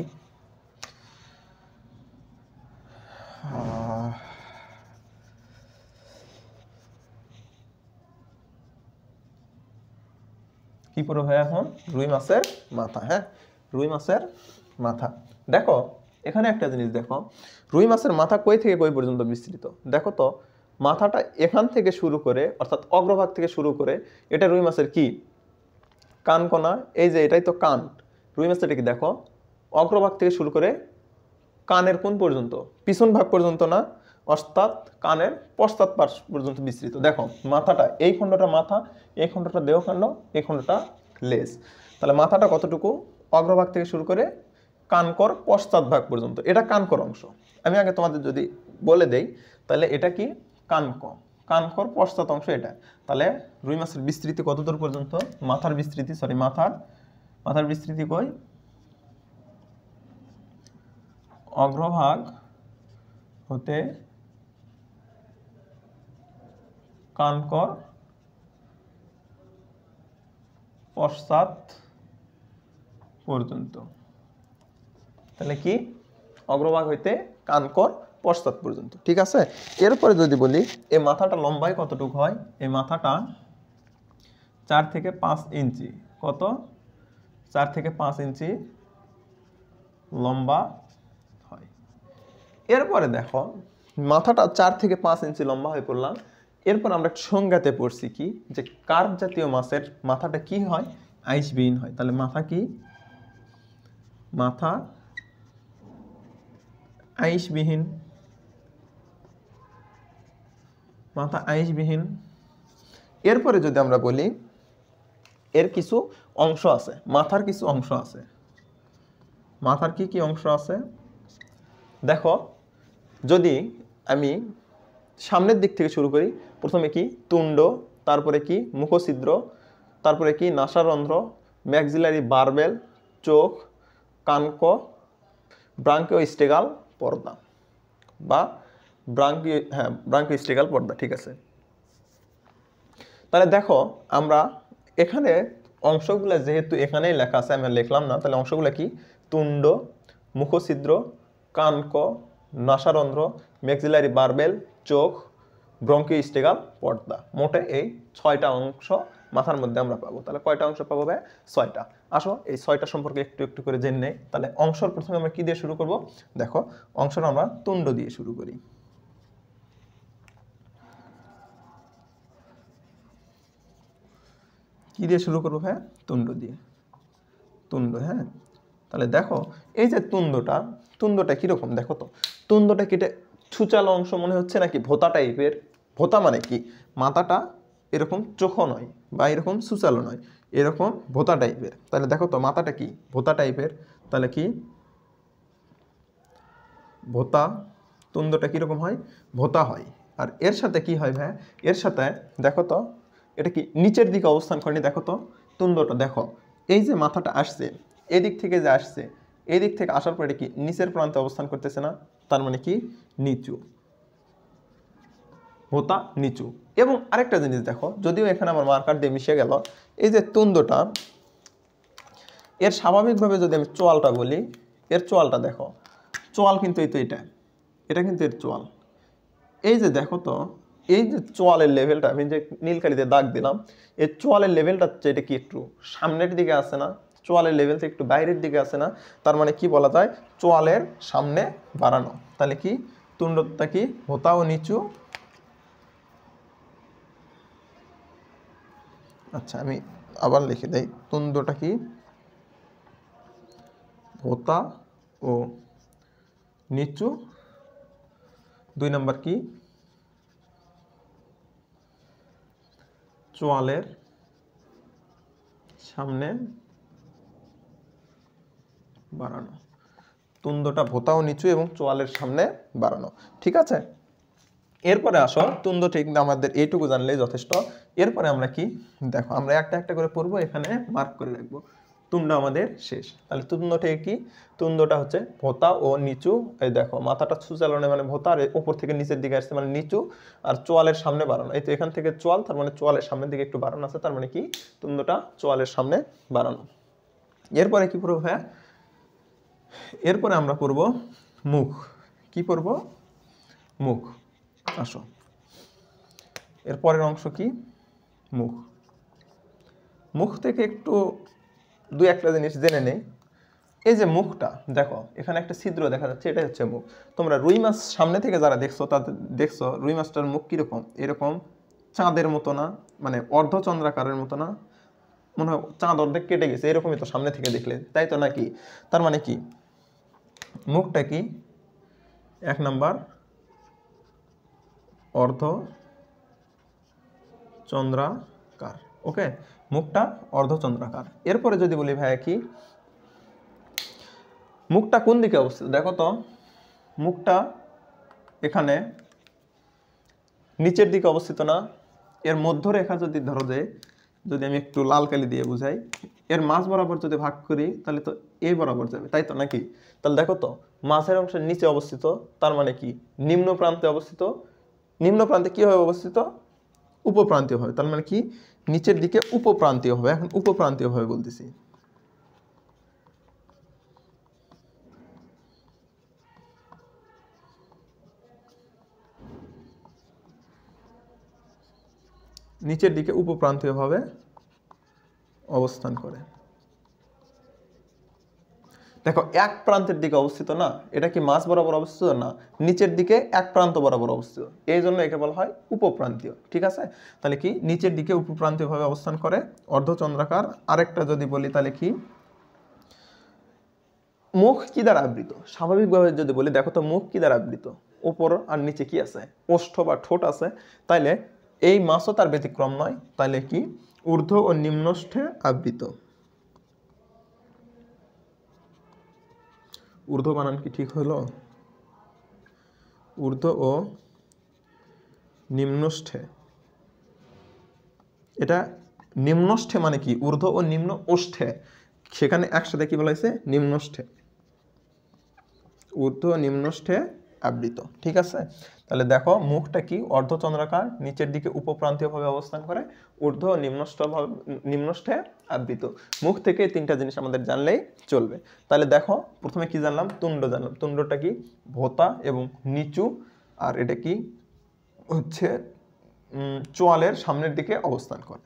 কি পড়ো ভাই এখন? রুই মাছের মাথা। হ্যাঁ, রুই মাছের মাথা। দেখো, এখানে একটা জিনিস দেখো, রুই মাছের মাথা কই থেকে কই পর্যন্ত বিস্তৃত। দেখো তো, মাথাটা এখান থেকে শুরু করে, অর্থাৎ অগ্রভাগ থেকে শুরু করে, এটা রুই মাছের কি কানকোনা। এই যে এটাই তো কান। রুই মাছের কি দেখো, অগ্রভাগ থেকে শুরু করে কানের কোন পর্যন্ত? পিছন ভাগ পর্যন্ত না, অর্থাৎ কানের পশ্চাৎ পার্শ্ব পর্যন্ত বিস্তৃত। দেখো মাথাটা, এই খণ্ডটা মাথা, এই খণ্ডটা দেহখণ্ড, এই খণ্ডটা লেজ। তাহলে মাথাটা কতটুকু? অগ্রভাগ থেকে শুরু করে কানকর পশ্চাৎ ভাগ পর্যন্ত, এটা কানকর অংশ। আমি আগে তোমাদের যদি বলে দেই, তাহলে এটা কি? কানকর পশ্চাৎ অংশ এটা। তাহলে রুই মাছের বিস্তৃতি কতদূর পর্যন্ত? মাথার বিস্তৃতি, সরি মাথার বিস্তৃতি কই? অগ্রভাগ হতে কানকর পশ্চাৎ পর্যন্ত। তাহলে কি? অগ্রভাগ হইতে কানকর পশ্চাৎ পর্যন্ত, ঠিক আছে। এরপরে যদি বলি এই মাথাটা লম্বায় কতটুকু হয়? এই মাথাটা 4 থেকে 5 ইঞ্চি। কত? 4 থেকে 5 ইঞ্চি লম্বা হয়। এরপরে দেখো মাথাটা 4 থেকে 5 ইঞ্চি লম্বা হয়ে পড়লাম। এরপর আমরা সংজ্ঞাতে পড়ছি কি, যে কার্প জাতীয় মাছের মাথাটা কি হয়? আইসবিহীন হয়। তাহলে মাথা কি? মাথা আইসবিহীন। মাথা আইসবিহীন। এরপরে যদি আমরা বলি এর কিছু অংশ আছে, মাথার কিছু অংশ আছে। মাথার কি কি অংশ আছে? দেখো যদি আমি সামনের দিক থেকে শুরু করি, প্রথমে কি? তুণ্ড, তারপরে কি? মুখছিদ্র, তারপরে কি? নাসারন্ধ্র, ম্যাক্সিলারি বারবেল, চোখ, কানক, ব্রাঙ্কিওস্টেগাল পর্দা বা ব্রাঙ্কিওস্টেগাল পর্দা, ঠিক আছে। তাহলে দেখো আমরা এখানে অংশগুলো যেহেতু এখানেই লেখা আছে, আমি লিখলাম না, তাহলে অংশগুলো কি? তুণ্ড, মুখছিদ্র, কানক, নাসারন্ধ্র, ম্যাক্সিলারি বারবেল, চোখ, ব্রঙ্কিওস্টেগাল পর্দা। মোটে এই 6টা অংশ মাথার মধ্যে আমরা পাবো। তাহলে কয়টা অংশ পাবো ভাই? 6টা। আসো এই 6টা সম্পর্কে একটু একটু করে জেনে নেই। তাহলে অংশর প্রথমে আমরা কি দিয়ে শুরু করব? দেখো অংশটা আমরা তুণ্ড দিয়ে শুরু করি। কি দিয়ে শুরু করবো ভাই? তুণ্ড দিয়ে। তুণ্ড, হ্যাঁ। তাহলে দেখো এই যে তুণ্ডটা কিরকম? দেখো তো তুণ্ডটা কি ছুচালো অংশ মনে হচ্ছে নাকি ভোতা টাইপের? ভোতা মানে কি? মাথাটা এরকম চোখো নয় বা এরকম সুচালো নয়, এরকম ভোতা টাইপের। তাহলে দেখো তো মাথাটা কি? ভোতা টাইপের। তাহলে কি? ভোতা। তুণ্ডটা কিরকম হয়? ভোতা হয়। আর এর সাথে কি হয় ভাই? এর সাথে দেখো তো এটা কি নিচের দিকে অবস্থান করেনি? দেখো তো তুণ্ডটা দেখো, এই যে মাথাটা আসছে এদিক থেকে যে আসছে, এই দিক থেকে আসার পরে কি নিচের প্রান্তে অবস্থান করতেছে না? তার মানে কি? নিচু। ভোতা নিচু। এবং আরেকটা জিনিস দেখো, যদিও এখানে আমার মার্কার দিয়ে মিশে গেল, এই যে তুণ্ডটা এর স্বাভাবিকভাবে যদি আমি চোয়ালটা বলি, এর চোয়ালটা দেখো, চোয়াল কিন্তু এই তো এটা কিন্তু এর চোয়াল। এই যে দেখো তো এই যে চোয়ালের লেভেলটা, আমি যে নীলকালিতে দাগ দিলাম, এই চোয়ালের লেভেলটা এটা কি একটু সামনের দিকে আসে না? চোয়ালের লেভেল থেকে একটু বাইরের দিকে আসে না? তার মানে কি বলা যায়? চোয়ালের সামনে বাড়ানো। তাহলে কি? তুণ্ডটা কি? ভোতা ও নিচু। আচ্ছা আমি আবার লিখে দেই, তুণ্ডটা কি? ভোতা ও নিচু। 2 নম্বর কি? চোয়ালের সামনে বাড়ানো। তুণ্ডটা ভোতা ও নিচু এবং চোয়ালের সামনে বাড়ানো, ঠিক আছে। এরপরে আসো তুণ্ড ঠিক আমাদের এইটুকু জানলেই যথেষ্ট। এরপরে আমরা কি? দেখো আমরা একটা একটা করে পড়বো, এখানে মার্ক করে রাখবো। তুণ্ড আমাদের শেষ। তাহলে তুণ্ড থেকে কি? তুণ্ডটা হচ্ছে ভোতা ও নিচু। এই দেখো মাথাটা সুচালনে মানে ভোতা, আর উপর থেকে নিচের দিকে আসছে মানে নিচু, আর চোয়ালের সামনে বাড়ানো। এই তো এখান থেকে চোয়াল, তার মানে চোয়ালের সামনের দিকে একটু বাড়ানো আছে, তার মানে কি? তুণ্ডটা চোয়ালের সামনে বাড়ানো। এরপরে কি পড়বো হ্যাঁ? এরপরে আমরা পড়ব মুখ। কি পড়ব? মুখ। আসো এর পরের অংশ কি? মুখ। মুখ থেকে একটু 2-1টা জিনিস জেনে নেই। এই যে মুখটা দেখো, এখানে একটা ছিদ্র দেখা যাচ্ছে, এটাই হচ্ছে মুখ। তোমরা রুই মাছ সামনে থেকে যারা দেখছো তাদের দেখছো রুই মাছটার মুখ কিরকম? এরকম চাঁদের মতো না, মানে অর্ধচন্দ্রাকারের মতো না, মনে হয় চাঁদ অর্ধেক কেটে গেছে এরকমই তো সামনে থেকে দেখলে, তাই তো নাকি? তার মানে কি মুখটা কি? 1 নাম্বার অর্ধচন্দ্রাকার। ওকে, মুখটা অর্ধচন্দ্রাকার। এরপরে যদি বলি ভাইয়া কি মুখটা কোন দিকে অবস্থিত, দেখো তো মুখটা এখানে নিচের দিকে অবস্থিত না? এর মধ্যরেখা যদি ধরো যে, যদি আমি একটু লাল কালি দিয়ে বুঝাই, এর মাঝ বরাবর যদি ভাগ করি তাহলে তো এই বরাবর যাবে, তাই তো নাকি? তাহলে দেখো তো মাঝের অংশের নিচে অবস্থিত, তার মানে কি নিম্ন প্রান্তে অবস্থিত। নিম্ন প্রান্তে কি হবে অবস্থিত? উপপ্রান্তীয় হবে। তার মানে কি নিচের দিকে উপপ্রান্তীয় হবে। এখন উপপ্রান্তীয় হবে বলতেছি, নিচের দিকে উপপ্রান্তীয় ভাবে অবস্থান করে। দেখো এক প্রান্তের দিকে অবস্থিত না, এটা কি মাঝ বরাবর অবস্থিত না, নিচের দিকে এক প্রান্ত বরাবর অবস্থিত, এই জন্য একে বলা হয় উপপ্রান্তীয়। ঠিক আছে, তাহলে কি নিচের দিকে উপপ্রান্তীয় ভাবে অবস্থান করে, অর্ধচন্দ্রাকার। আরেকটা যদি বলি তাহলে কি মুখ কি দ্বারা আবৃত? স্বাভাবিকভাবে যদি বলি, দেখো তো মুখ কি দ্বারা আবৃত? উপর আর নিচে কি আছে? ওষ্ঠ বা ঠোঁট আছে। তাইলে এই মাছও তার ব্যতিক্রম নয়। তাইলে কি ঊর্ধ্ব ও নিম্নোষ্ঠে আবৃত। ঊর্ধ্ব বানান কি ঠিক হলো? ঊর্ধ্ব ও নিম্নোষ্ঠে। এটা নিম্নোষ্ঠে মানে কি ঊর্ধ্ব ও নিম্ন ওষ্ঠে, সেখানে একসাথে কি বলা হয়েছে? নিম্নোষ্ঠে। ঊর্ধ্ব ও নিম্নোষ্ঠে আবৃত। ঠিক আছে, তাহলে দেখো মুখটা কি অর্ধচন্দ্রাকার, নিচের দিকে উপপ্রান্তীয় ভাবে অবস্থান করে, ঊর্ধ্ব ও নিম্নোষ্ঠে আবৃত। মুখ থেকে তিনটা জিনিস আমাদের জানলেই চলবে। তাহলে দেখো প্রথমে কি জানলাম? তুণ্ড জানলাম। তুণ্ডটা কি ভোঁতা এবং নিচু, আর এটা কি হচ্ছে চোয়ালের সামনের দিকে অবস্থান করে।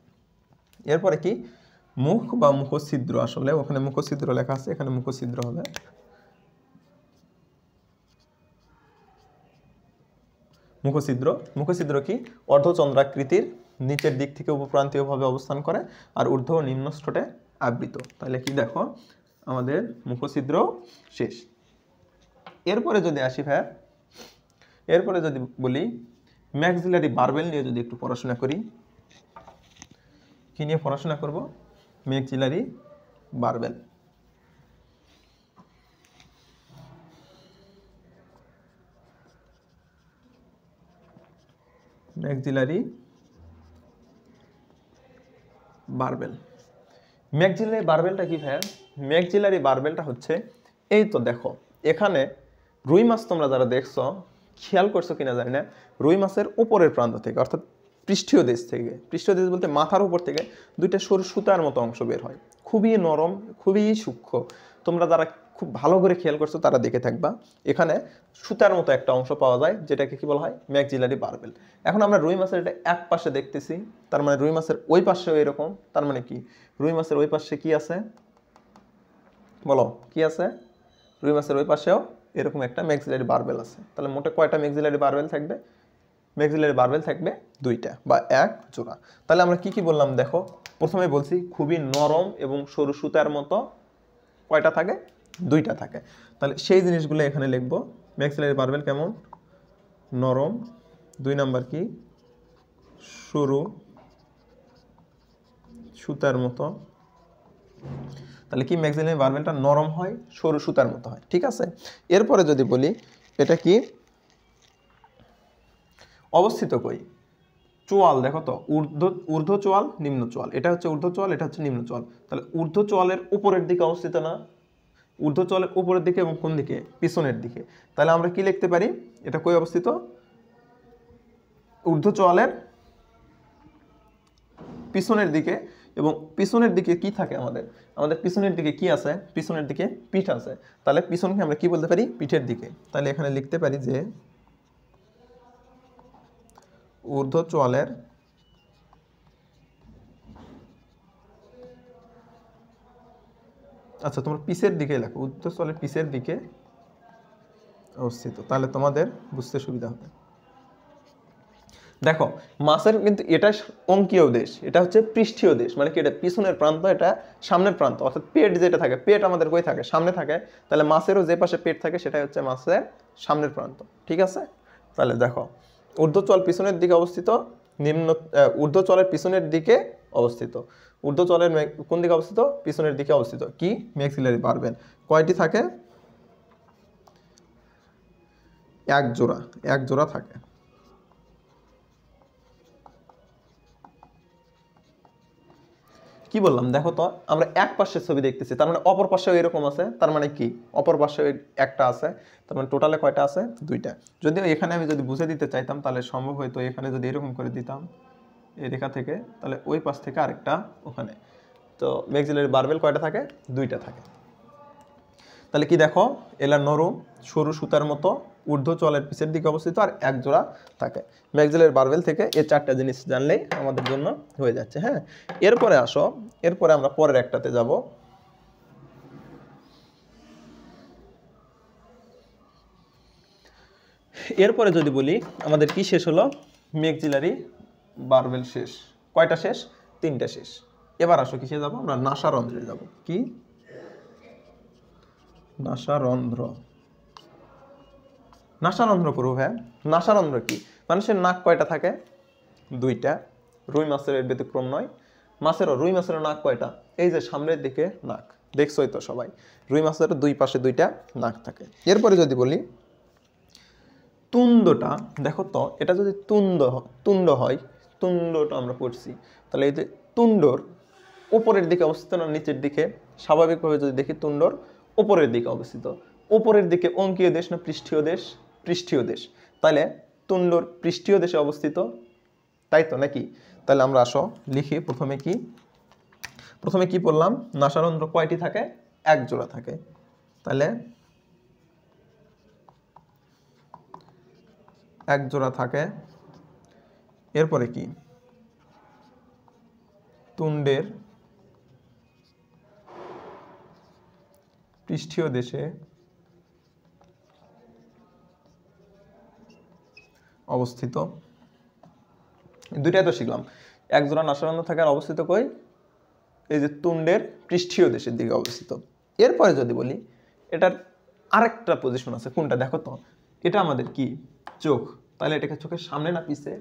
এরপরে কি মুখ বা মুখছিদ্র, আসলে ওখানে মুখছিদ্র লেখা আছে, এখানে মুখছিদ্র হবে। মুখছিদ্র, মুখছিদ্র কি অর্ধচন্দ্রাকৃতির, নিচের দিক থেকে উপপ্রান্তীয় ভাবে অবস্থান করে, আর ঊর্ধ্ব ও নিম্নষ্ঠে আবৃত। তাহলে কি দেখো আমাদের মুখছিদ্র শেষ। এরপরে যদি আসি ভাই, এরপরে যদি বলি ম্যাক্সিলারি বারবেল নিয়ে যদি একটু পড়াশোনা করি। কি নিয়ে পড়াশোনা করব? Maxillary barbel. Maxillary barbel. Maxillary বারবেলটা কি ভাই? ম্যাক্সিলারি বারবেলটা হচ্ছে এই তো দেখো এখানে রুই মাছ, তোমরা যারা দেখছো খেয়াল করছো কিনা জানি না, রুই মাছের উপরের প্রান্ত থেকে অর্থাৎ পৃষ্ঠীয় দেশ থেকে, পৃষ্ঠীয় দেশ বলতে মাথার উপর থেকে দুইটা সরু সুতার মতো অংশ বের হয়, খুবই নরম, খুবই সূক্ষ্ম। তোমরা যারা খুব ভালো করে খেয়াল করছো তারা দেখে থাকবা, এখানে সুতার মতো একটা অংশ পাওয়া যায়, যেটাকে কি বলা হয়? Maxillary barbell. এখন আমরা রুই মাছের এটা এক পাশে দেখতেছি, তার মানে রুই মাছের ওই পাশেও এরকম। তার মানে কি রুই মাছের ওই পাশে কি আছে? বলো কি আছে? রুই মাছের ওই পাশেও এরকম একটা ম্যাক্সিলারি বারবেল আছে। তাহলে মোটে কয়টা ম্যাক্সিলারি বারবেল থাকবে? ম্যাক্সিলারি বারবেল থাকবে দুইটা বা এক জোড়া। তাহলে আমরা কি কি বললাম দেখো, প্রথমে বলছি খুবই নরম এবং সরু সুতার মতো, কয়টা থাকে? দুইটা থাকে। তাহলে সেই জিনিসগুলো এখানে লিখবো। ম্যাক্সিলারি বারবেল কেমন? নরম। দুই নাম্বার কি? সরু সুতার মতো। তাহলে কি ম্যাক্সিলারি বারবেলটা নরম হয়, সরু সুতার মতো হয়। ঠিক আছে, এরপরে যদি বলি এটা কি অবস্থিত কই? চোয়াল দেখো তো, ঊর্ধ্ব চোয়াল, নিম্ন চোয়াল। এটা হচ্ছে ঊর্ধ্ব চোয়াল, এটা হচ্ছে নিম্ন চোয়াল। তাহলে ঊর্ধ্ব চোয়ালের উপরের দিকে অবস্থিত না? ঊর্ধ্ব চোয়ালের উপরের দিকে এবং কোন দিকে? পিছনের দিকে। তাহলে আমরা কি লিখতে পারি? এটা কই অবস্থিত? ঊর্ধ্ব চোয়ালের পিছনের দিকে। এবং পিছনের দিকে কি থাকে আমাদের? আমাদের পিছনের দিকে কি আছে? পিছনের দিকে পিঠ আছে। তাহলে পিছনকে আমরা কি বলতে পারি? পিঠের দিকে। তাহলে এখানে লিখতে পারি যে ঊর্ধ্ব চোয়ালের আচ্ছা তোমার পিছের দিকে লেখো, ঊর্ধ্ব চোয়ালের পিছের দিকে অবস্থিত, তাহলে তোমাদের বুঝতে সুবিধা হবে। দেখো মাছের কিন্তু এটা অঙ্কীয় দেশ, এটা হচ্ছে পৃষ্ঠীয় দেশ, মানে কি এটা পিছনের প্রান্ত, এটা সামনের প্রান্ত। অর্থাৎ পেট যেটা থাকে, পেট আমাদের কই থাকে? সামনে থাকে। তাহলে মাছেরও যে পাশে পেট থাকে সেটাই হচ্ছে মাছের সামনের প্রান্ত। ঠিক আছে, তাহলে দেখো ঊর্ধ্বচল পিছনের দিকে অবস্থিত, নিম্ন ঊর্ধ্বচলের পিছনের দিকে অবস্থিত। ঊর্ধ্বচলের কোন দিকে অবস্থিত? পিছনের দিকে অবস্থিত। কি? Maxillary barbell. কয়টি থাকে? এক জোড়া, এক জোড়া থাকে। কি বললাম দেখো তো, আমরা এক পাশের ছবি দেখতেছি, তার মানে অপর পাশেও এরকম আছে, তার মানে কি অপর পাশে একটা আছে, তার মানে টোটালে কয়টা আছে? দুইটা। যদিও এখানে আমি যদি বুঝে দিতে চাইতাম তাহলে সম্ভব হয়তো, এখানে যদি এরকম করে দিতাম এই রেখা থেকে, তাহলে ওই পাশ থেকে আরেকটা ওখানে। তো ম্যাক্সিলারি বারবেল কয়টা থাকে? দুইটা থাকে। তাহলে কি দেখো, এলা নরম সরু সুতার মতো, ঊর্ধ্বচলের পিছের দিকে অবস্থিত, আর এক জোড়া থাকে। ম্যাক্সিলারি বারবেল থেকে এই চারটা জিনিস জানলেই আমাদের জন্য হয়ে যাচ্ছে। হ্যাঁ, এরপরে আসো, এরপরে আমরা পরের একটাতে যাব। এরপরে যদি বলি আমাদের কি শেষ হলো? ম্যাক্সিলারি বারবেল শেষ। কয়টা শেষ? তিনটা শেষ। এবার আসো কিসে যাব? আমরা নাসারন্ধ্রে যাব। কি? নাসারন্ধ্র। নাসারন্ধ্র করবো। হ্যাঁ, নাসারন্ধ্র কি? মানুষের নাক কয়টা থাকে? দুইটা। রুই মাছের এর ব্যতিক্রম নয়। মাছেরও, রুই মাছেরও নাক কয়টা? এই যে সামনের দিকে নাক, দেখছোই তো সবাই। রুই মাছের দুই পাশে দুইটা নাক থাকে। এরপরে যদি বলি তুণ্ডটা, দেখো তো এটা যদি তুণ্ড হয়, তুণ্ডটা আমরা পড়ছি, তাহলে এই যে তুণ্ডর উপরের দিকে অবস্থিত না নিচের দিকে? স্বাভাবিকভাবে যদি দেখি তুণ্ডর উপরের দিকে অবস্থিত। উপরের দিকে অঙ্কীয় দেশ না পৃষ্ঠীয় দেশ? পৃষ্ঠীয় দেশ। তাহলে তুণ্ডর পৃষ্ঠীয় দেশে অবস্থিত, তাই তো নাকি? তাহলে আমরা আসো লিখি প্রথমে কি, প্রথমে কি বললাম? নাসারন্ধ্র কয়টি থাকে? এক জোড়া থাকে। তাহলে এক জোড়া থাকে। এরপরে কি? তুণ্ডের পৃষ্ঠীয় দেশে অবস্থিত। দুইটাই তো শিখলাম। এক জোড়া নাসারন্ধ্র থাকে, আর অবস্থিত কই? এই যে তুণ্ডের পৃষ্ঠীয় দেশের দিকে অবস্থিত। এরপরে যদি বলি এটার আরেকটা পজিশন আছে, কোনটা দেখো তো? এটা আমাদের কি? চোখ। তাহলে এটাকে চোখের সামনে না পিছে?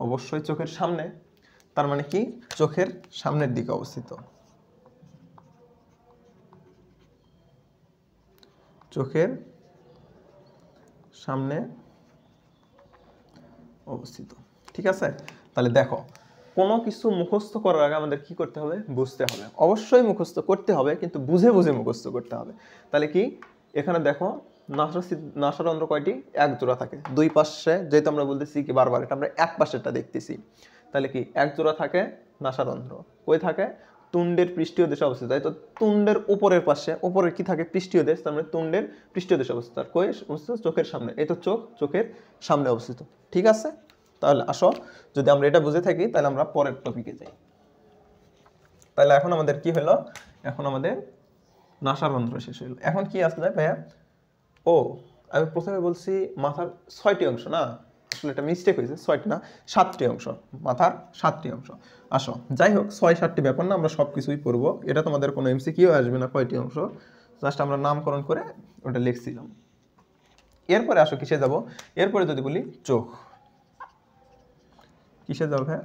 অবশ্যই চোখের সামনে। তার মানে কি? চোখের সামনের দিকে অবস্থিত। চোখের সামনে অবস্থিত। ঠিক আছে? তাহলে দেখো, কোনো কিছু মুখস্থ করার আগে আমাদের কি করতে হবে? বুঝতে হবে। অবশ্যই মুখস্থ করতে হবে, কিন্তু বুঝে বুঝে মুখস্থ করতে হবে। তাহলে কি? এখানে দেখো নাসারন্ধ্র কয়টি? এক জোড়া থাকে। দুই পাশে, যেহেতু আমরা বলতেছি কি বারবার, এটা আমরা এক পাশেরটা দেখতেছি। তাহলে কি? এক জোড়া থাকে নাসারন্ধ্র। কই থাকে? তুণ্ডের পৃষ্ঠীয় দেশে অবস্থিত। তাই তো তুণ্ডের উপরের পাশে, উপরের কি থাকে? পৃষ্ঠীয় দেশ। তার মানে তুণ্ডের পৃষ্ঠীয় দেশে অবস্থিত। আর কই অবস্থিত? চোখের সামনে। এই তো চোখ, চোখের সামনে অবস্থিত। ঠিক আছে? তাহলে আসো, যদি আমরা এটা বুঝে থাকি তাহলে আমরা পরের টপিকে যাই। তাহলে এখন আমাদের কি হলো? এখন আমাদের নাসারন্ধ্র শেষ হলো। এখন কি আসলে ভাইয়া? ও, আমি প্রথমে বলছি মাথার 6টি অংশ, না আসলে এটা মিস্টেক হয়েছে, 6টি না 7টি অংশ, মাথার 7টি অংশ। আসো, যাই হোক 6-7টি ব্যাপার না, আমরা সব কিছুই পড়বো। এটা তোমাদের কোনো এমসিকিউ আসবে না কয়টি অংশ, জাস্ট আমরা নামকরণ করে ওটা লিখছিলাম। এরপরে আসো কিসে যাব? এরপরে যদি বলি চোখ। কিসে যাও? হ্যাঁ,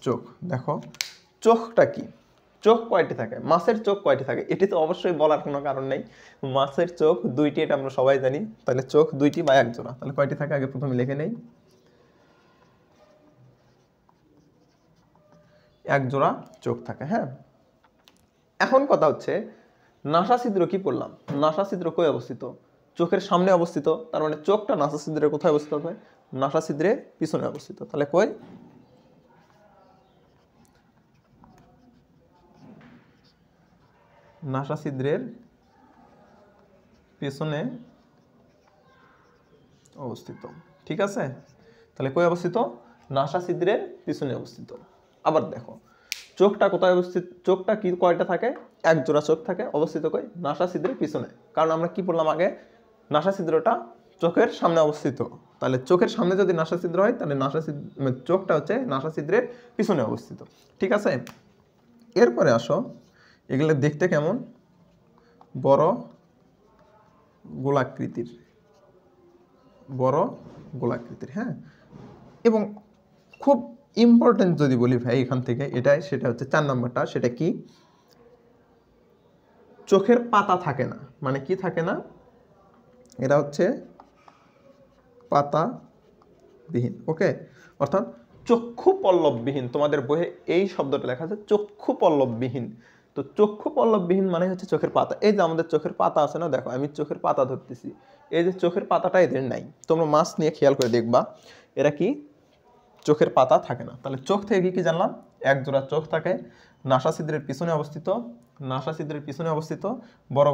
চোখ। দেখো চোখটা কি? চোখ কয়টি থাকে? মাছের চোখ কয়টি থাকে? এটি তো অবশ্যই বলার কোনো কারণ নেই। মাছের চোখ দুইটি, এটা আমরা সবাই জানি। তাহলে চোখ দুইটি বা এক জোড়া। তাহলে কয়টি থাকে আগে প্রথমে লিখে নেই। এক জোড়া চোখ থাকে। হ্যাঁ, এখন কথা হচ্ছে নাসা ছিদ্র কি পড়লাম? নাসা ছিদ্র কই অবস্থিত? চোখের সামনে অবস্থিত। তার মানে চোখটা নাসা ছিদ্রের কোথায় অবস্থিত হবে? নাসা ছিদ্রের পিছনে অবস্থিত। তাহলে কই? নাসা ছিদ্রের পেছনে অবস্থিত। ঠিক আছে? তাহলে কই অবস্থিত? নাসা ছিদ্রের পিছনে অবস্থিত। আবার দেখো চোখটা কোথায় অবস্থিত? চোখটা কি কয়টা থাকে? এক জোড়া চোখ থাকে। অবস্থিত কই? নাসা ছিদ্রের পিছনে। কারণ আমরা কি বললাম আগে? নাসা ছিদ্রটা চোখের সামনে অবস্থিত। তাহলে চোখের সামনে যদি নাসা ছিদ্র হয়, তাহলে চোখটা হচ্ছে নাসা ছিদ্রের পিছনে অবস্থিত। ঠিক আছে? এরপরে আসো, এগুলো দেখতে কেমন? বড় গোলাকৃতির। বড় গোলাকৃতির। হ্যাঁ, এবং খুব ইম্পর্টেন্ট যদি বলি ভাই এখান থেকে এটাই, সেটা হচ্ছে 4 নম্বরটা, সেটা কি, চোখের পাতা থাকে না। মানে কি থাকে না, এটা হচ্ছে পাতাবিহীন। ওকে, অর্থাৎ চক্ষু পল্লববিহীন। তোমাদের বইয়ে এই শব্দটা লেখা আছে চক্ষু পল্লববিহীন। তো চক্ষু পল্লববিহীন মানে হচ্ছে চোখের পাতা। এই যে আমাদের চোখের পাতা আছে না, দেখো আমি চোখের পাতা ধরতেছি, এই যে চোখের পাতাটা এদের নাই। তোমরা মাছ নিয়ে খেয়াল করে দেখবা এরা কি চোখের পাতা থাকে না। তাহলে চোখ থেকে কি কি জানলাম, এক জোড়া চোখ থাকে, নাসাছিদ্রের পিছনে অবস্থিত, নাসাছিদ্রের পিছনে অবস্থিত, বড়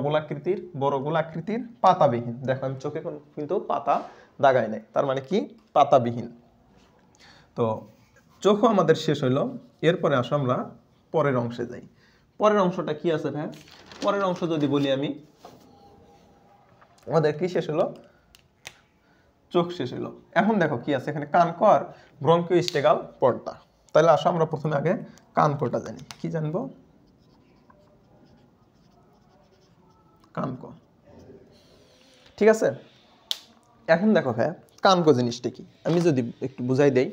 গোলাকৃতির পাতাবিহীন। দেখো আমি চোখে কিন্তু পাতা দাগাই নাই, তার মানে কি পাতাবিহীন। তো চোখও আমাদের শেষ হইলো। এরপরে আসো আমরা পরের অংশে যাই। পরের অংশটা কি আছে ভাই, পরের অংশ যদি বলি আমি, আমাদের কি শেষ হলো, চোখ শেষ হলো। এখন দেখো কি আছে এখানে, কানকর ব্রঙ্কিওস্টেগাল পর্দা। তাহলে আসো আমরা প্রথমে আগে কানকটা জানি। কি জানবো, কানক। ঠিক আছে, এখন দেখো ভাই কানক জিনিসটা কি আমি যদি একটু বুঝাই দেই।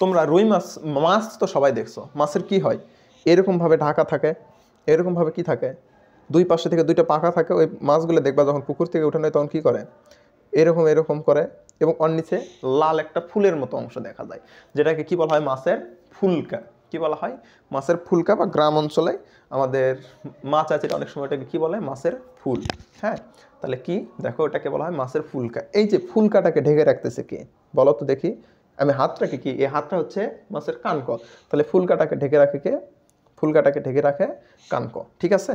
তোমরা রুই মাছ, মাছ তো সবাই দেখছো, মাছের কি হয়, এরকম ভাবে ঢাকা থাকে, এরকম ভাবে কি থাকে, দুই পাশে থেকে দুইটা পাখা থাকে। ওই মাছগুলো দেখবা যখন পুকুর থেকে উঠে নেয় তখন কি করে, এরকম এরকম করে, এবং ওর নিচে লাল একটা ফুলের মতো অংশ দেখা যায়, যেটাকে কি বলা হয়, মাছের ফুলকা। কি বলা হয়, মাছের ফুলকা, বা গ্রাম অঞ্চলে আমাদের মাছ আছে অনেক সময় এটাকে কি বলে, মাছের ফুল। হ্যাঁ, তাহলে কি দেখো এটাকে বলা হয় মাছের ফুলকা। এই যে ফুলকাটাকে ঢেকে রাখতেছে কে, বলো তো দেখি, আমি হাতটাকে কি, এই হাতটা হচ্ছে মাছের কানক। তাহলে ফুলকাটাকে ঢেকে রাখে কে, ফুলকাটাকে ঢেকে রাখে কানক। ঠিক আছে,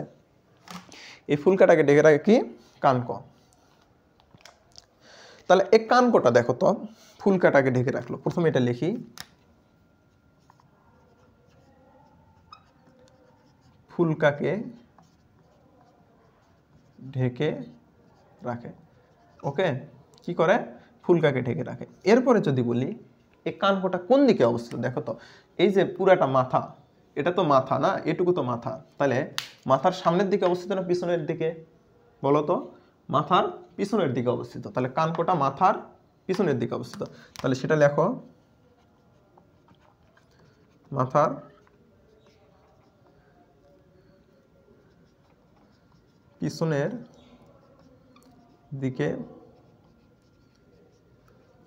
এই ফুলকাটাকে ঢেকে রাখে কি, কানক। তাহলে এই কানকটা দেখো তো, ফুলকাটাকে ঢেকে রাখলো। প্রথমে এটা লিখি, ফুলকাকে ঢেকে রাখে। ওকে, কি করে, ফুলকাকে ঢেকে রাখে। এরপরে যদি বলি এই কানকটা কোন দিকে অবস্থিত, দেখো তো, এই যে পুরাটা মাথা, এটা তো মাথা না, এটুকু তো মাথা। তাহলে মাথার সামনের দিকে অবস্থিত না পিছনের দিকে, বলো তো, মাথার পিছনের দিকে অবস্থিত। তাহলে কানকটা মাথার পিছনের দিকে অবস্থিত। তাহলে সেটা লেখো, মাথার পিছনের দিকে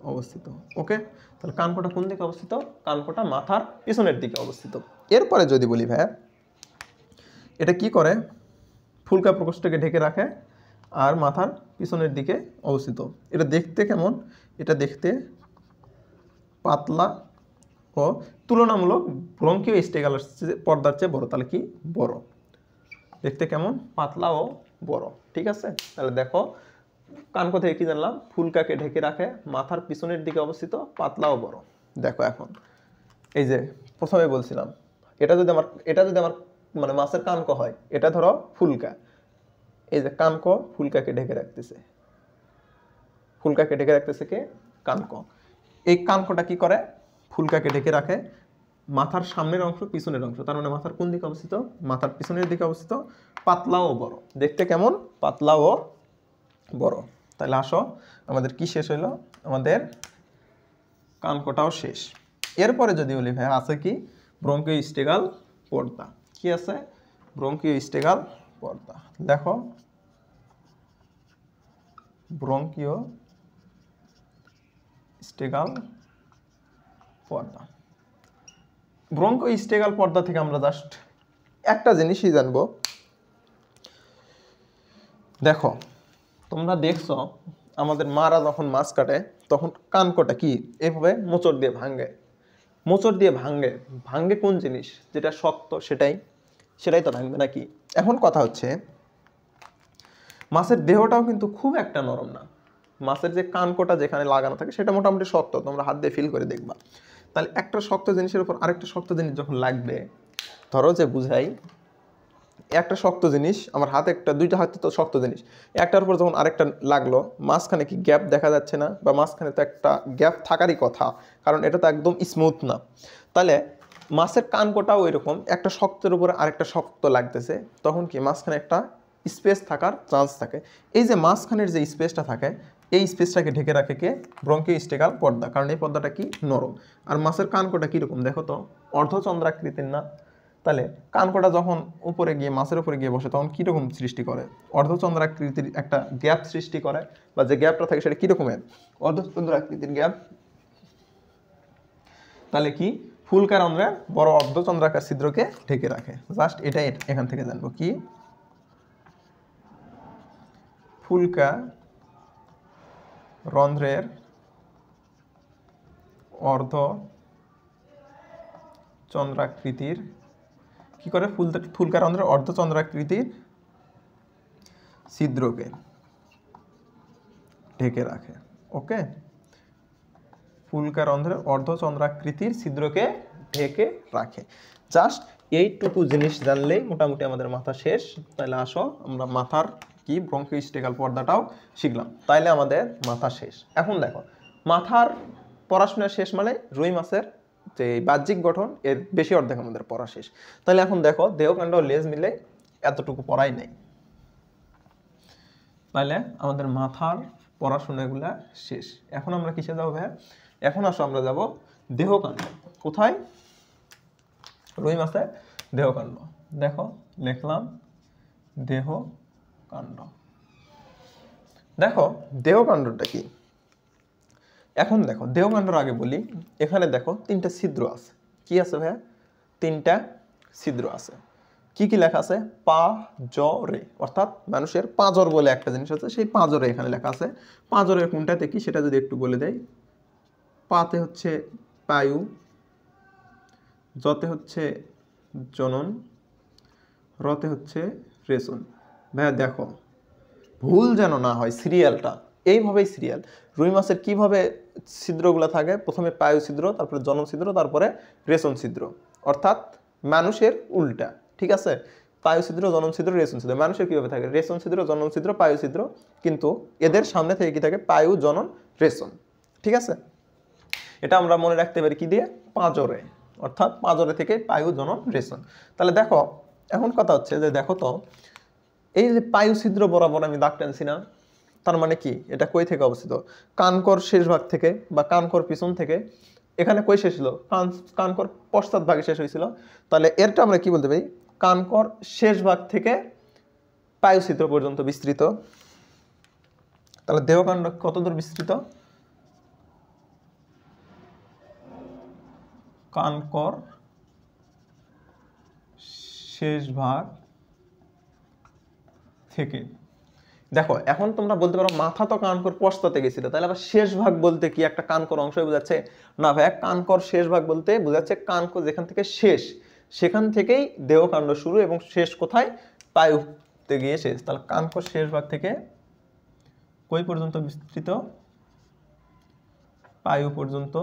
অবস্থিত। ওকে, তাহলে কানকটা কোন দিকে অবস্থিত, কানকটা মাথার পিছনের দিকে অবস্থিত। এরপরে যদি বলি ভাই এটা কি করে, ফুলকা প্রকোষ্ঠকে ঢেকে রাখে আর মাথার পিছনের দিকে অবস্থিত। এটা দেখতে কেমন, এটা দেখতে পাতলা ও তুলনামূলক ব্রঙ্কিওস্টেগাল পর্দার চেয়ে বড়। তাহলে কি বড়, দেখতে কেমন, পাতলা ও বড়। ঠিক আছে, তাহলে দেখো কানক থেকে কি জানলাম, ফুলকাকে ঢেকে রাখে, মাথার পিছনের দিকে অবস্থিত, পাতলা ও বড়। দেখো এখন এই যে প্রথমে বলছিলাম, এটা যদি আমার মানে মাছের কানক হয়, এটা ধরো ফুলকা, এই যে কানক ফুলকাকে ঢেকে রাখতেছে, ফুলকাকে ঢেকে রাখতেছে কে, কানক। এই কানকটা কি করে, ফুলকাকে ঢেকে রাখে, মাথার সামনের অংশ পিছনের অংশ, তার মানে মাথার কোন দিকে অবস্থিত, মাথার পিছনের দিকে অবস্থিত, পাতলা ও বড়। দেখতে কেমন, পাতলা ও বড়। তাহলে আসো আমাদের কি শেষ হইলো, আমাদের কানকটাও শেষ। এরপরে যদি বলি ভাই আছে কি, ব্রঙ্কিওস্টেগাল পর্দা। কি আছে, ব্রঙ্কিওস্টেগাল পর্দা। দেখো ব্রঙ্কিওস্টেগাল পর্দা। ব্রঙ্কিওস্টেগাল পর্দা থেকে আমরা জাস্ট একটা জিনিসই জানবো। দেখো তোমরা দেখছো আমাদের মারা যখন মাছ কাটে তখন কানকটা কি এভাবে মোচড় দিয়ে ভাঙে, মোচড় দিয়ে ভাঙে, ভাঙে কোন জিনিস, যেটা শক্ত সেটাই তো ভাঙবে নাকি। এখন কথা হচ্ছে মাছের দেহটাও কিন্তু খুব একটা নরম না, মাছের যে কানকটা যেখানে লাগানো থাকে সেটা মোটামুটি শক্ত, তোমরা হাত দিয়ে ফিল করে দেখবা। তাহলে একটা শক্ত জিনিসের উপর আরেকটা শক্ত জিনিস যখন লাগবে, ধরো যে বুঝাই, একটা শক্ত জিনিস আমার হাতে, একটা দুইটা হাতে তো শক্ত জিনিস, একটার উপর যখন আরেকটা লাগলো, মাঝখানে কি গ্যাপ দেখা যাচ্ছে না, বা মাঝখানে তো একটা গ্যাপ থাকারই কথা, কারণ এটা তো একদম স্মুথ না। তাহলে মাছের কানকটাও এরকম, একটা শক্তের উপরে আরেকটা শক্ত লাগতেছে, তখন কি মাঝখানে একটা স্পেস থাকার চান্স থাকে। এই যে মাঝখানের যে স্পেসটা থাকে, এই স্পেসটাকে ঢেকে রাখে কে? ব্রঙ্কিওস্টেকাল পর্দা, কারণ এই পর্দাটা কি? নরম। আর মাছের কানকোটা কীরকম দেখো তো, অর্ধচন্দ্রাকৃতির না? তাহলে কানকোটা যখন উপরে গিয়ে মাছের উপরে গিয়ে বসে তখন কীরকম সৃষ্টি করে? অর্ধচন্দ্রাকৃতির একটা গ্যাপ সৃষ্টি করে, বা যে গ্যাপটা থাকে সেটা কীরকমের? অর্ধচন্দ্রাকৃতির গ্যাপ। তাহলে কি? ফুলকা রন্ধ্রের বড় অর্ধচন্দ্রাকার ছিদ্রকে ঢেকে রাখে। জাস্ট এটাই এখান থেকে জানবো কি? ফুলকা রন্ধ্রের অর্ধচন্দ্রাকৃতির কি করে? ফুলকা রন্ধ্রের অর্ধচন্দ্রাকৃতির ছিদ্রকে ঢেকে রাখে। ওকে, ফুলকা রন্ধ্রের অর্ধচন্দ্রাকৃতির ছিদ্রকে ঢেকে রাখে। জাস্ট এইটুকু জিনিস জানলেই মোটামুটি আমাদের মাথা শেষ। তাহলে আসো আমরা মাথার কি ব্রঙ্কিওস্টেকাল পর্দাটাও শিখলাম, তাইলে আমাদের মাথা শেষ। এখন দেখো, মাথার পড়াশোনা শেষ মানে রুই মাছের যে বাহ্যিক গঠন এর বেশি অর্ধেক আমাদের পড়া শেষ। তাহলে এখন দেখো, দেহকাণ্ড লেজ মিলে এতটুকু পড়াই নেই, তাহলে আমাদের মাথার পড়াশোনাগুলা শেষ। এখন আমরা কিসে যাবো ভাইয়া? এখন আসো আমরা যাব দেহকাণ্ড। কোথায়? রুই মাছের দেহকাণ্ড। দেখো লিখলাম দেহকাণ্ড। দেখো দেহকাণ্ডটা কি? এখন দেখো দেহকাণ্ডের আগে বলি, এখানে দেখো তিনটা ছিদ্র আছে। কি আছে ভাইয়া? তিনটা ছিদ্র আছে। কি কি লেখা আছে? পাঁজরে, অর্থাৎ মানুষের পাঁজর বলে একটা জিনিস আছে, সেই পাঁজরে এখানে লেখা আছে। পাঁজরের কোনটাতে কি সেটা যদি একটু বলে দেয়। পাতে হচ্ছে পায়ু, জতে হচ্ছে জনন, রতে হচ্ছে রেশন। ভাইয়া দেখো ভুল যেন না হয় সিরিয়ালটা, এইভাবেই সিরিয়াল। রুই মাছের কীভাবে ছিদ্রগুলো থাকে? প্রথমে পায়ু ছিদ্র, তারপরে জনন ছিদ্র, তারপরে রেশন ছিদ্র, অর্থাৎ মানুষের উল্টা। ঠিক আছে? পায়ু ছিদ্র, জনন ছিদ্র, রেশন ছিদ্র। মানুষের কীভাবে থাকে? রেশন ছিদ্র, জনন ছিদ্র, পায়ু ছিদ্র, কিন্তু এদের সামনে থেকে কি থাকে? পায়ু, জনন, রেশন। ঠিক আছে? এটা আমরা মনে রাখতে পারি কি দিয়ে? পাঁজরে, অর্থাৎ পাঁজরে থেকে পায়ু, জনন, রেশন। তাহলে দেখো এখন কথা হচ্ছে যে দেখো তো, এই যে পায়ু ছিদ্র বরাবর আমি দাগ টানছি না, তার মানে কি? এটা কই থেকে অবস্থিত? কানকর শেষ ভাগ থেকে বা কানকর পিছন থেকে। এখানে কই শেষ ছিল? কানকর পশ্চাৎ ভাগে শেষ হয়েছিল। তাহলে এরটা আমরা কি বলতে পারি? কানকর শেষ ভাগ থেকে পায়ু ছিদ্র পর্যন্ত বিস্তৃত। তাহলে দেহকাণ্ড কতদূর বিস্তৃত? কানকর শেষ ভাগ থেকে। দেখো এখন তোমরা বলতে পারো মাথা তো কানকর পশ্চাতে গেছিল, তাহলে আবার শেষ ভাগ বলতে কি একটা কানকর অংশই বোঝাচ্ছে? না ভাই, কানকর শেষ ভাগ বলতে বোঝাচ্ছে কানকর যেখান থেকে শেষ সেখান থেকেই দেহকাণ্ড শুরু এবং শেষ কোথায়? পায়ুতে গিয়ে শেষ। তাহলে কানকর শেষ ভাগ থেকে কই পর্যন্ত বিস্তৃত? পায়ু পর্যন্ত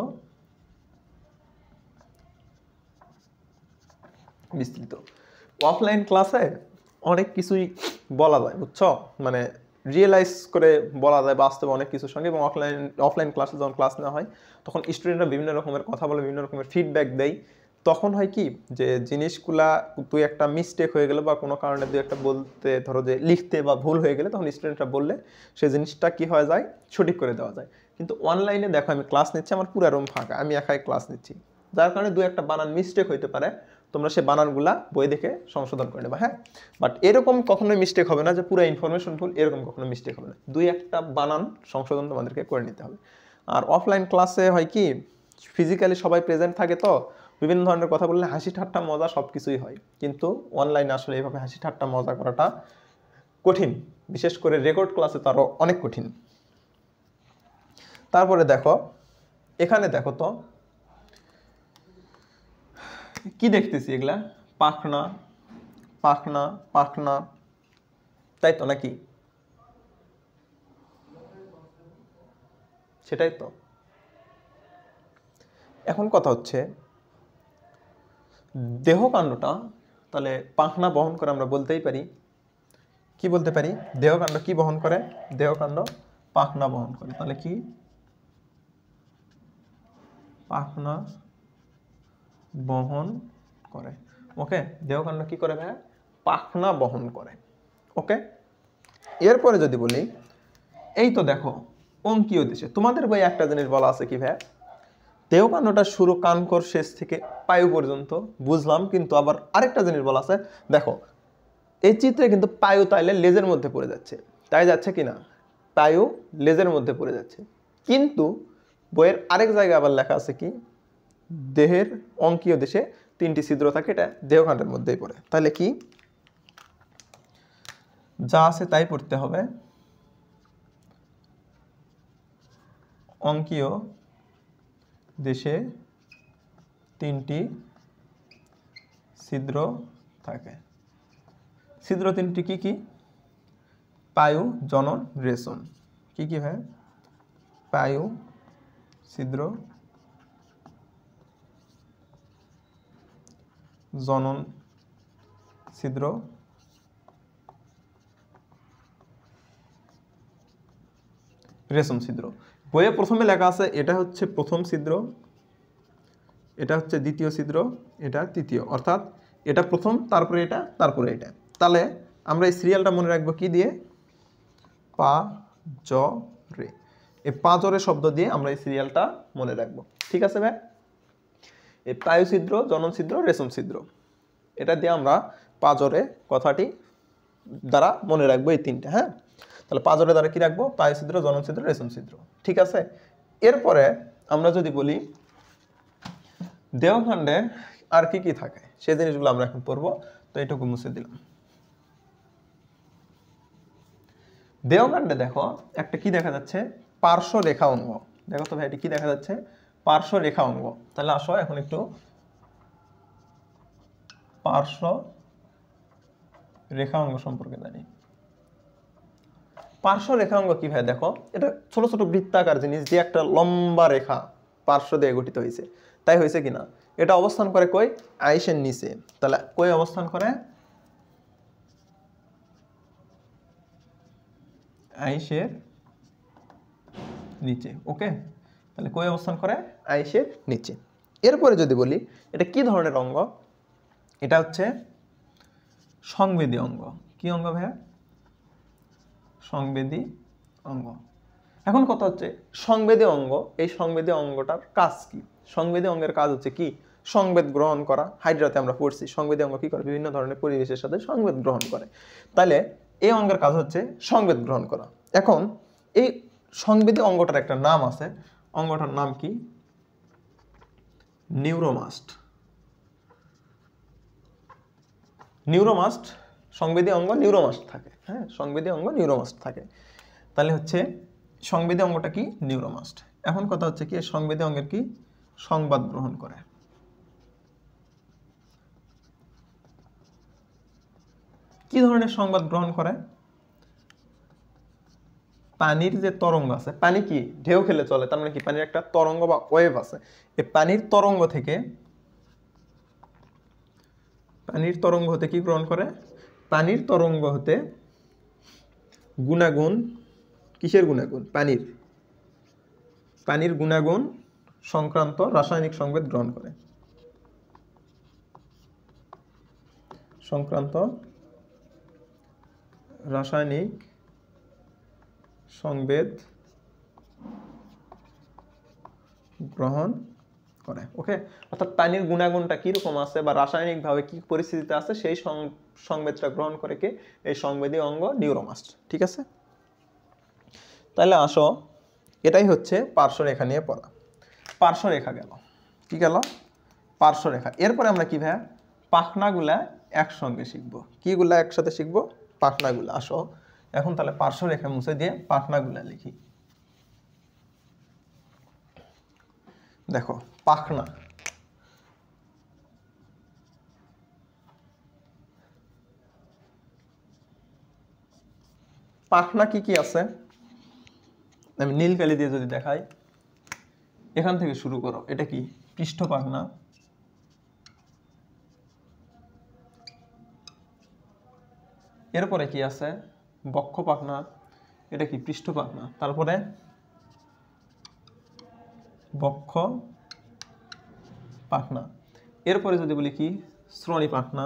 বিস্তৃত। অফলাইন ক্লাসে অনেক কিছুই বলা যায়, বুঝছো? মানে রিয়েলাইজ করে বলা যায় বাস্তবে অনেক কিছুর সঙ্গে। এবং অফলাইন ক্লাসে যখন ক্লাস নেওয়া হয় তখন স্টুডেন্টরা বিভিন্ন রকমের কথা বলে, বিভিন্ন রকমের ফিডব্যাক দেয়। তখন হয় কি যে জিনিসগুলা দুই একটা মিস্টেক হয়ে গেলে বা কোনো কারণে দুই একটা বলতে ধরো যে লিখতে বা ভুল হয়ে গেলে তখন স্টুডেন্টরা বললে সেই জিনিসটা কি হয়ে যায়? সঠিক করে দেওয়া যায়। কিন্তু অনলাইনে দেখো আমি ক্লাস নিচ্ছি, আমার পুরো রুম ফাঁকা, আমি একাই ক্লাস নিচ্ছি, যার কারণে দুই একটা বানান মিস্টেক হইতে পারে। তোমরা সেই বানানগুলা বই দেখে সংশোধন করে নেবা, হ্যাঁ? বাট এরকম কখনোই মিস্টেক হবে না যে পুরো ইনফরমেশন ভুল, এরকম কখনো মিস্টেক হবে না। দুই একটা বানান সংশোধন তোমাদেরকে করে নিতে হবে। আর অফলাইন ক্লাসে হয় কি ফিজিক্যালি সবাই প্রেজেন্ট থাকে, তো বিভিন্ন ধরনের কথা বললে হাসি ঠাট্টা মজা সব কিছুই হয়। কিন্তু অনলাইনে আসলে এইভাবে হাসি ঠাট্টা মজা করাটা কঠিন, বিশেষ করে রেকর্ড ক্লাসে তো আরও অনেক কঠিন। তারপরে দেখো এখানে দেখো তো কি দেখতেছি? এগুলা পাখনা, পাখনা, পাখনা, তাই তো নাকি? সেটাই তো। এখন কথা হচ্ছে দেহকাণ্ডটা তাহলে পাখনা বহন করে, আমরা বলতেই পারি কি বলতে পারি? দেহকাণ্ড কি বহন করে? দেহকাণ্ড পাখনা বহন করে। তাহলে কি? পাখনা বহন করে। ওকে, দেহকাণ্ড কি করে ভাইয়া? পাখনা বহন করে। ওকে, এরপরে যদি বলি এই তো দেখো অঙ্কীয় দেশে। তোমাদের বই একটা জিনিস বলা আছে কি ভাই, দেহকাণ্ডটা শুরু কানকর শেষ থেকে পায়ু পর্যন্ত বুঝলাম, কিন্তু আবার আরেকটা জিনিস বলা আছে, দেখো এই চিত্রে কিন্তু পায়ু তাইলে লেজের মধ্যে পড়ে যাচ্ছে, তাই যাচ্ছে কিনা, পায়ু লেজের মধ্যে পড়ে যাচ্ছে, কিন্তু বইয়ের আরেক জায়গায় আবার লেখা আছে কি দেহের অঙ্কীয় দেশে 3টি ছিদ্র থাকে, এটা দেহকাণ্ডের মধ্যেই পড়ে। তাহলে কি যা আছে তাই পড়তে হবে, অঙ্কীয় দেশে 3টি ছিদ্র থাকে। ছিদ্র 3টি কি কি? পায়ু, জনন, রেশম। কি কি ভাই? পায়ু, ছিদ্র, জনন ছিদ্র, রেশম ছিদ্র। বইয়ে প্রথমে লেখা আছে এটা হচ্ছে প্রথম ছিদ্র, এটা হচ্ছে দ্বিতীয় ছিদ্র, এটা তৃতীয়, অর্থাৎ এটা প্রথম, তারপরে এটা, তারপরে এটা। তাহলে আমরা এই সিরিয়ালটা মনে রাখবো কি দিয়ে? পা জ রে। এই পাঁচরে শব্দ দিয়ে আমরা এই সিরিয়ালটা মনে রাখবো, ঠিক আছে ভাই? এই পায়ু ছিদ্র, জনন ছিদ্র, রেশম ছিদ্র, এটা দিয়ে আমরা পাঁচরে কথাটি দ্বারা মনে রাখবো এই 3টা। হ্যাঁ, তাহলে পাঁচরে দ্বারা কি রাখবো? পায়ু ছিদ্র, জনন ছিদ্র, রেশম ছিদ্র, ঠিক আছে? এরপরে আমরা যদি বলি দেহকাণ্ডে আর কি কি থাকে সেই জিনিসগুলো আমরা এখন পড়বো, তো এটুকু মুছে দিলাম। দেহকাণ্ডে দেখো একটা কি দেখা যাচ্ছে, পার্শ্ব রেখা অঙ্গ। দেখো তো ভাই, এটি কি দেখা যাচ্ছে? পার্শ্ব রেখা অঙ্গ। তাহলে আসো এখন একটু পার্শ্ব রেখা অঙ্গ সম্পর্কে জানি। পার্শ্ব রেখা অঙ্গ কি ভাই? দেখো এটা ছোট ছোট বৃত্তাকার জিনিস, যে একটা লম্বা রেখা পার্শ্ব দিয়ে গঠিত হয়েছে, তাই হয়েছে কিনা? এটা অবস্থান করে কই? আইসের নিচে। তাহলে কই অবস্থান করে? আইসের নিচে। ওকে, তাহলে কই অবস্থান করে? আইসের নিচে। এরপরে যদি বলি এটা কি ধরনের অঙ্গ, এটা হচ্ছে সংবেদী অঙ্গ। কি অঙ্গ ভাইয়া? সংবেদী অঙ্গ। এখন কথা হচ্ছে সংবেদী অঙ্গ, এই সংবেদী অঙ্গটার কাজ কি? সংবেদী অঙ্গের কাজ হচ্ছে কি? সংবেদ গ্রহণ করা। হাইড্রাতে আমরা পড়ছি সংবেদী অঙ্গ কি করে? বিভিন্ন ধরনের পরিবেশের সাথে সংবেদ গ্রহণ করে। তাহলে এই অঙ্গের কাজ হচ্ছে সংবেদ গ্রহণ করা। এখন এই সংবেদী অঙ্গটার একটা নাম আছে, অঙ্গটার নাম কি? নিউরোমাস্ট। নিউরোমাস্ট, সংবেদী অঙ্গ নিউরোমাস্ট থাকে। হ্যাঁ, সংবেদী অঙ্গ নিউরোমাস্ট থাকে। তাহলে হচ্ছে সংবেদী অঙ্গটা কি? নিউরোমাস্ট। এখন কথা হচ্ছে কি সংবেদী অঙ্গের কি? সংবাদ গ্রহণ করে। কি ধরনের সংবাদ গ্রহণ করে? পানির যে তরঙ্গ আছে, পানি কি ঢেউ খেলে চলে, তার মানে কি পানির একটা তরঙ্গ বা ওয়েভ আছে, এই পানির তরঙ্গ থেকে, পানির তরঙ্গ হতে কি গ্রহণ করে? পানির তরঙ্গ হতে গুণাগুণ, কিসের গুণাগুণ? পানির, পানির গুণাগুণ সংক্রান্ত রাসায়নিক সংবেদ গ্রহণ করে। সংক্রান্ত রাসায়নিক সংবেদ গ্রহণ করে। ওকে, অর্থাৎ পানির গুণাগুণটা কিরকম আছে বা রাসায়নিকভাবে কি পরিস্থিতিতে আছে সেই সংবেদটা গ্রহণ করে কে? এই সংবেদী অঙ্গ নিউরোমাস্ট, ঠিক আছে? তাহলে আসো, এটাই হচ্ছে পার্শ্বরেখা নিয়ে পড়া। পার্শ্বরেখা গেল, কি গেল? পার্শ্বরেখা। এরপরে আমরা কি ভাইয়া? পাখনাগুলা একসঙ্গে শিখবো। কিগুলা একসাথে শিখবো? পাখনাগুলা। আসো এখন তাহলে পার্শ্বরেখা মুছে দিয়ে পাখনাগুলা লিখি। দেখো পাখনা, পাখনা কি কি আছে আমি নীল কালি দিয়ে যদি দেখাই, এখান থেকে শুরু করো। এটা কি? পৃষ্ঠ পাখনা, এরপরে কি আছে? বক্ষ পাখনা, এটা কি? পৃষ্ঠ পাখনা। তারপরে বক্ষ পাখনা। এরপরে যদি বলি কি? শ্রোণী পাখনা,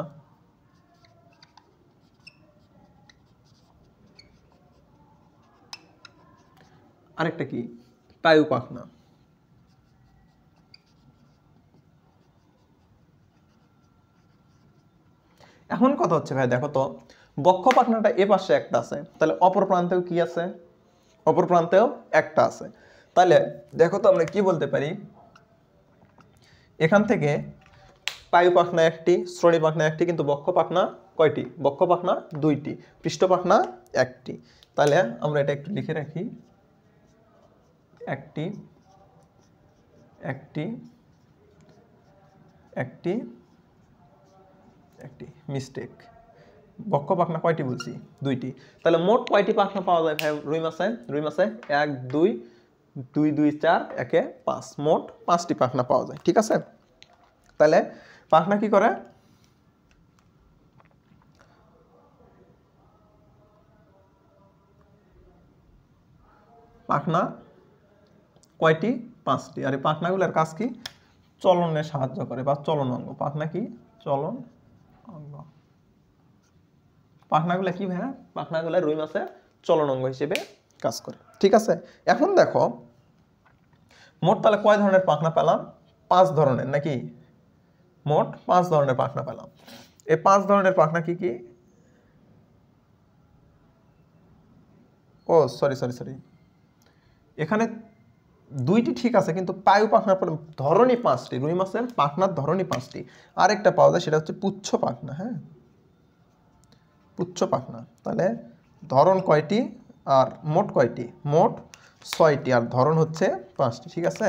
আরেকটা কি পায়ু পাখনা। এখন কথা হচ্ছে ভাই দেখো তো বক্ষ পাখনাটা এ পাশে একটা আছে, তাহলে অপর প্রান্তেও কি আছে? অপর প্রান্তেও একটা আছে। তাহলে দেখো তো আমরা কি বলতে পারি, এখান থেকে পায়ু পাখনা একটি, শ্রোণী পাখনা একটি, কিন্তু বক্ষ পাখনা কয়টি? বক্ষ পাখনা দুইটি, পৃষ্ঠ পাখনা একটি। তাহলে আমরা এটা একটু লিখে রাখি, একটি একটি একটি একটি মিস্টেক। বক্ষ পাখনা কয়টি বলছি? দুইটি। তাহলে মোট কয়টি পাখনা পাওয়া যায় ভাই রুই মাছে? রুই মাছে 1 2 2 2 4 1 5, মোট 5টি পাখনা পাওয়া যায়। ঠিক আছে, তাহলে পাখনা কি করে? পাখনা কয়টি? 5টি। আর এই পাখনাগুলোর কাজ কি? চলনে সাহায্য করে বা চলন অঙ্গ। পাখনা কি? চলন অঙ্গ। পাখনাগুলো কি ভাইয়া? পাখনাগুলো রুই মাছের চলন অঙ্গ হিসেবে কাজ করে। ঠিক আছে, এখন দেখো মোট তাহলে কয় ধরনের পাখনা পেলাম? 5 ধরনের, নাকি? মোট 5 ধরনের পাখনা পেলাম। এই 5 ধরনের পাখনা কি কি? ও সরি, এখানে দুইটি ঠিক আছে, কিন্তু পায়ু পাখনার ধরনই 5টি। রুই মাছের পাখনার ধরনই 5টি। আরেকটা পাওয়া যায়, সেটা হচ্ছে পুচ্ছ পাখনা। হ্যাঁ, পুচ্ছ পাখনা। তাহলে ধরন কয়টি আর মোট কয়টি? মোট 6টি, আর ধরন হচ্ছে 5টি। ঠিক আছে,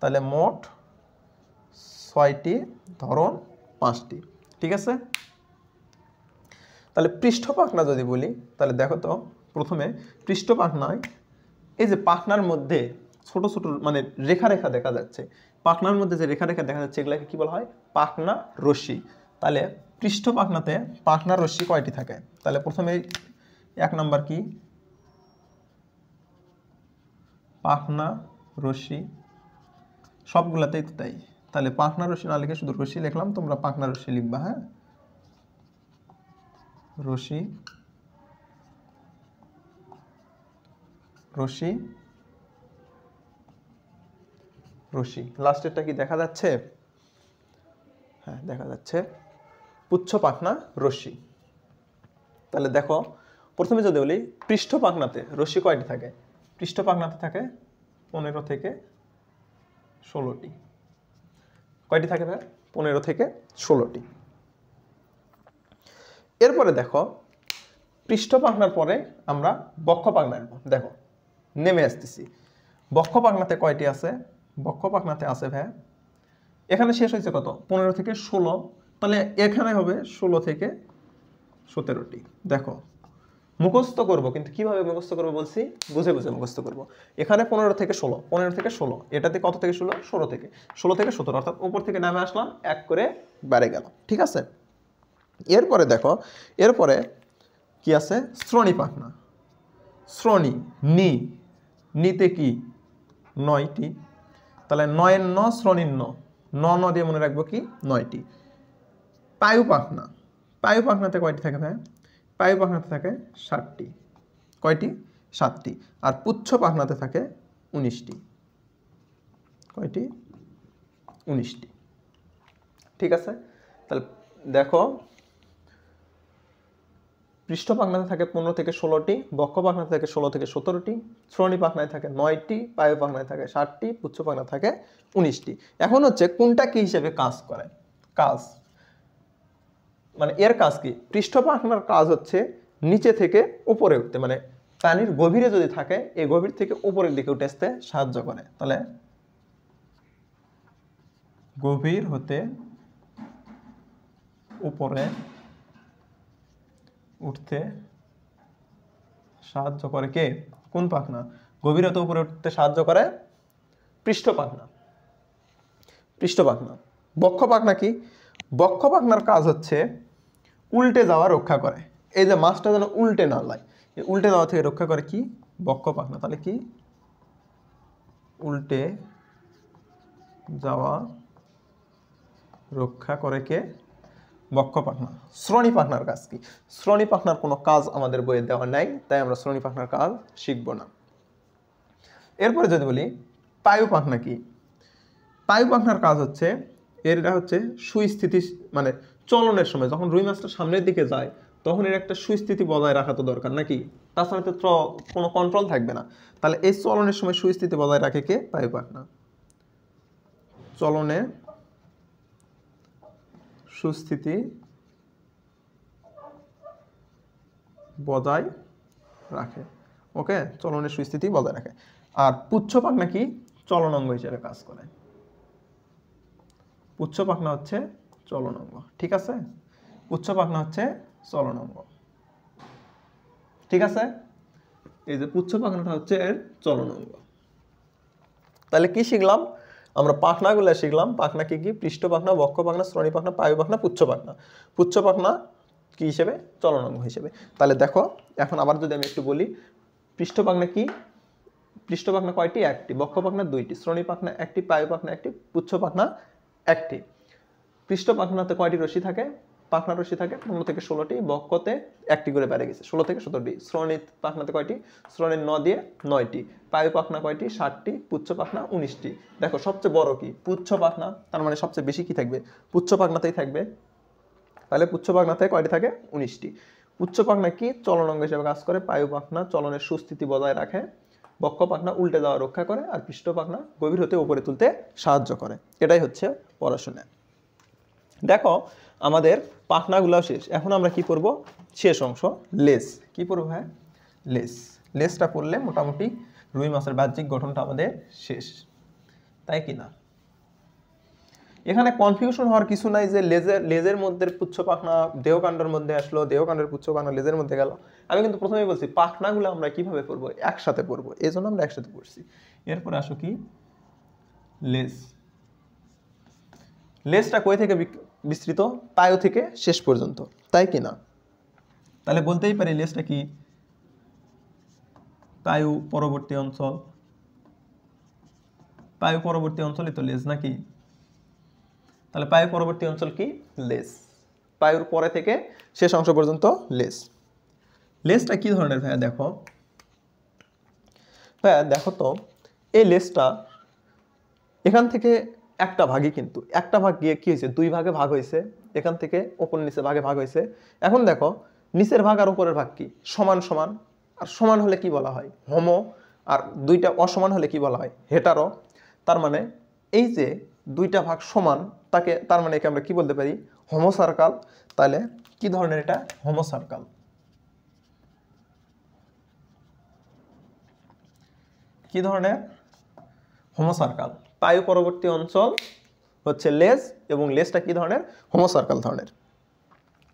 তাহলে মোট 6টি, ধরন 5টি। ঠিক আছে, তাহলে পৃষ্ঠ পাখনা যদি বলি, তাহলে দেখো তো প্রথমে পৃষ্ঠ পাখনায় এই যে পাখনার মধ্যে ছোট ছোট মানে রেখা রেখা দেখা যাচ্ছে, পাখনার মধ্যে যে রেখা রেখা দেখা যাচ্ছে, এগুলাকে কি বলা হয়? পাখনা রশ্মি। তাহলে পৃষ্ঠ পাখনাতে পাখনা রশ্মি কয়টি থাকে? তাহলে প্রথমে 1 নাম্বার কি? পাখনা রশ্মি। সবগুলাতেই তো তাই। তাহলে পাখনা রশ্মি না লিখে শুধু রশ্মি লিখলাম, তোমরা পাখনা রশ্মি লিখবা। হ্যাঁ, রশ্মি রশ্মি রশ্মি। লাস্টেরটা কি দেখা যাচ্ছে? হ্যাঁ, দেখা যাচ্ছে পুচ্ছ পাখনা রশ্মি। তাহলে দেখো প্রথমে যদি বলি পৃষ্ঠ পাখনাতে রশ্মি কয়টি থাকে? পৃষ্ঠ পাখনাতে থাকে 15 থেকে 16টি। কয়টি থাকে ভাই? 15 থেকে 16টি। এরপরে দেখো পৃষ্ঠ পাখনার পরে আমরা বক্ষ পাখনা দেখো নেমে আসতেছি। বক্ষ পাখনাতে কয়টি আছে? বক্ষ পাখনাতে আছে ভাই, এখানে শেষ হয়েছে কত? 15 থেকে 16। তাহলে এখানে হবে 16 থেকে 17টি। দেখো মুখস্থ করব, কিন্তু কিভাবে মুখস্থ করব বলছি? বুঝে বুঝে মুখস্থ করব। এখানে 15 থেকে 16, 15 থেকে 16, এটাতে কত থেকে 16? 16 থেকে 17, অর্থাৎ উপর থেকে নামে আসলাম, এক করে বেড়ে গেল। ঠিক আছে, এরপরে দেখো এরপরে কি আছে? শ্রোণী পাখনা। শ্রোণী নি, নিতে কি? 9টি। তাহলে 9 ন শ্রোণীর ন, ন দিয়ে মনে রাখবো কি? 9টি। পায়ু পাখনা, পায়ু পাখনাতে কয়টি থাকে ভাই? পায়ু পাখনাতে থাকে 7টি। কয়টি? 7টি। আর পুচ্ছ পাখনাতে থাকে 19টি। কয়টি? 19টি। ঠিক আছে, তাহলে দেখো পৃষ্ঠ পাখনাতে থাকে 15 থেকে 16টি, বক্ষ পাখনাতে থাকে 16 থেকে 17টি, শ্রোণী পাখনায় থাকে 9টি, পায়ু পাখনায় থাকে 7টি, পুচ্ছ পাখনায় থাকে 19টি। এখন হচ্ছে কোনটা কি হিসেবে কাজ করে? কাজ মানে এর কাজ কি? পৃষ্ঠ পাখনার কাজ হচ্ছে নিচে থেকে উপরে উঠতে, মানে পানির গভীরে যদি থাকে এই গভীর থেকে উপরের দিকে উঠে আসতে সাহায্য করে। তাহলে গভীর হতে উপরে উঠতে সাহায্য করে কে? কোন পাখনা? গভীর হতে উপরে উঠতে সাহায্য করে পৃষ্ঠ পাখনা। পৃষ্ঠ পাখনা। বক্ষ পাখনা কি? বক্ষ পাখনার কাজ হচ্ছে উল্টে যাওয়া রক্ষা করে। এই যে মাছটা যেন উল্টে না যায়, এই উল্টে যাওয়া থেকে রক্ষা করে কি? বক্ষ পাখনা। তাহলে কি? উল্টে যাওয়া রক্ষা করে কে? বক্ষ পাখনা। শ্রোণী পাখনার কাজ কি? শ্রোণী পাখনার কোনো কাজ আমাদের বইয়ে দেওয়া নাই, তাই আমরা শ্রোণী পাখনার কাজ শিখব না। এরপরে যদি বলি পায়ু পাখনা কি, পায়ু পাখনার কাজ হচ্ছে এটা হচ্ছে সুস্থিতি, মানে চলনের সময় যখন রুই মাছটা সামনের দিকে যায় তখন এর একটা সুস্থিতি বজায় রাখা তো দরকার নাকি, তাছাড়া তো কোনো কন্ট্রোল থাকবে না। তাহলে এই চলনের সময় সুস্থিতি বজায় রাখে কে, পায়ু পাখনা। চলনে সুস্থিতি বজায় রাখে, ওকে, চলনের সুস্থিতি বজায় রাখে। আর পুচ্ছ পাখনা কি, চলনাঙ্গ হিসেবে কাজ করে। পুচ্ছ পাখনা হচ্ছে চলনাঙ্গ, ঠিক আছে, পুচ্ছ পাখনা হচ্ছে চলনাঙ্গ, ঠিক আছে। এই যে পুচ্ছ পাখনাটা হচ্ছে এর চলনাঙ্গ। তাহলে কি শিখলাম আমরা, পাখনাগুলো শিখলাম। পাখনা কি কি, পৃষ্ঠ পাখনা, বক্ষ পাখনা, শ্রোণী পাখনা, পায়ু পাখনা, পুচ্ছ পাখনা। পুচ্ছ পাখনা কি হিসেবে, চলনাঙ্গ হিসেবে। তাহলে দেখো এখন আবার যদি আমি একটু বলি, পৃষ্ঠ পাখনা কি, পৃষ্ঠ পাখনা কয়টি, একটি, বক্ষ পাখনা দুইটি, শ্রোণী পাখনা একটি, পায়ু পাখনা একটি, পুচ্ছ পাখনা একটি। পৃষ্ঠ পাখনাতে কয়টি রশ্মি থাকে, পাখনা রশ্মি থাকে 15 থেকে 16টি, বক্ষতে একটি করে বেড়ে গেছে 16 থেকে 17টি, শ্রোণী পাখনাতে কয়টি, শ্রোণীর 9 দিয়ে 9টি, পায়ু পাখনা কয়টি, 60টি, পুচ্ছ পাখনা 19টি। দেখো সবচেয়ে বড় কি, পুচ্ছ পাখনা, তার মানে সবচেয়ে বেশি কি থাকবে, পুচ্ছ পাখনাতেই থাকবে। তাহলে পুচ্ছ পাখনাতে কয়টি থাকে, 19টি। পুচ্ছ পাখনা কি, চলনাঙ্গ হিসেবে কাজ করে, পায়ু পাখনা চলনের সুস্থিতি বজায় রাখে, বক্ষ পাখনা উল্টে যাওয়া রক্ষা করে, আর পৃষ্ঠ পাখনা গভীর হতে উপরে তুলতে সাহায্য করে। এটাই হচ্ছে পড়াশোনা। দেখো আমাদের পাখনাগুলো শেষ, এখন আমরা কি করব, শেষ অংশ লেজ। কি করবো, হ্যাঁ লেজ, লেজটা পড়লে মোটামুটি রুই মাছের বাহ্যিক গঠনটা আমাদের শেষ, তাই কি না। এখানে কনফিউশন হওয়ার কিছু নাই যে লেজের মধ্যে পুচ্ছ পাখনা দেহকাণ্ডের মধ্যে আসলো, দেহকাণ্ডের পুচ্ছ পাখনা লেজের মধ্যে গেল। আমি কিন্তু প্রথমেই বলছি পাখনাগুলো আমরা কিভাবে পড়বো, একসাথে পড়বো, এই জন্য আমরা একসাথে পড়ছি। এরপরে আসো কি, লেজ। লেজটা কই থেকে বিস্তৃত, পায়ু থেকে শেষ পর্যন্ত, তাই কি না। তাহলে বলতেই পারি লেজটা কি, পায়ু পরবর্তী অঞ্চল, পায়ু পরবর্তী অঞ্চলই তো লেজ নাকি। তাহলে পায়ু পরবর্তী অঞ্চল কি, লেজ, পায়ুর পরে থেকে শেষ অংশ পর্যন্ত লেজ। লেজটা কি ধরনের ভাইয়া, দেখো ভাইয়া দেখো তো, এই লেজটা এখান থেকে একটা ভাগই, কিন্তু একটা ভাগ গিয়ে কি হয়েছে, দুই ভাগে ভাগ হয়েছে, এখান থেকে ওপর নিচে ভাগে ভাগ হয়েছে। এখন দেখো নিচের ভাগ আর উপরের ভাগ কি, সমান সমান, আর সমান হলে কি বলা হয়, হোমো, আর দুইটা অসমান হলে কি বলা হয়, হেটারো। তার মানে এই যে দুইটা ভাগ সমান, তাকে তার মানে একে আমরা কি বলতে পারি, হোমো সার্কাল। তাহলে কি ধরনের এটা, হোমো সার্কাল। কি ধরনের, হোমো সার্কাল। পায়ু পরবর্তী অঞ্চল হচ্ছে লেজ, এবং লেজটা কি ধরনের, হোমো সার্কাল ধরনের।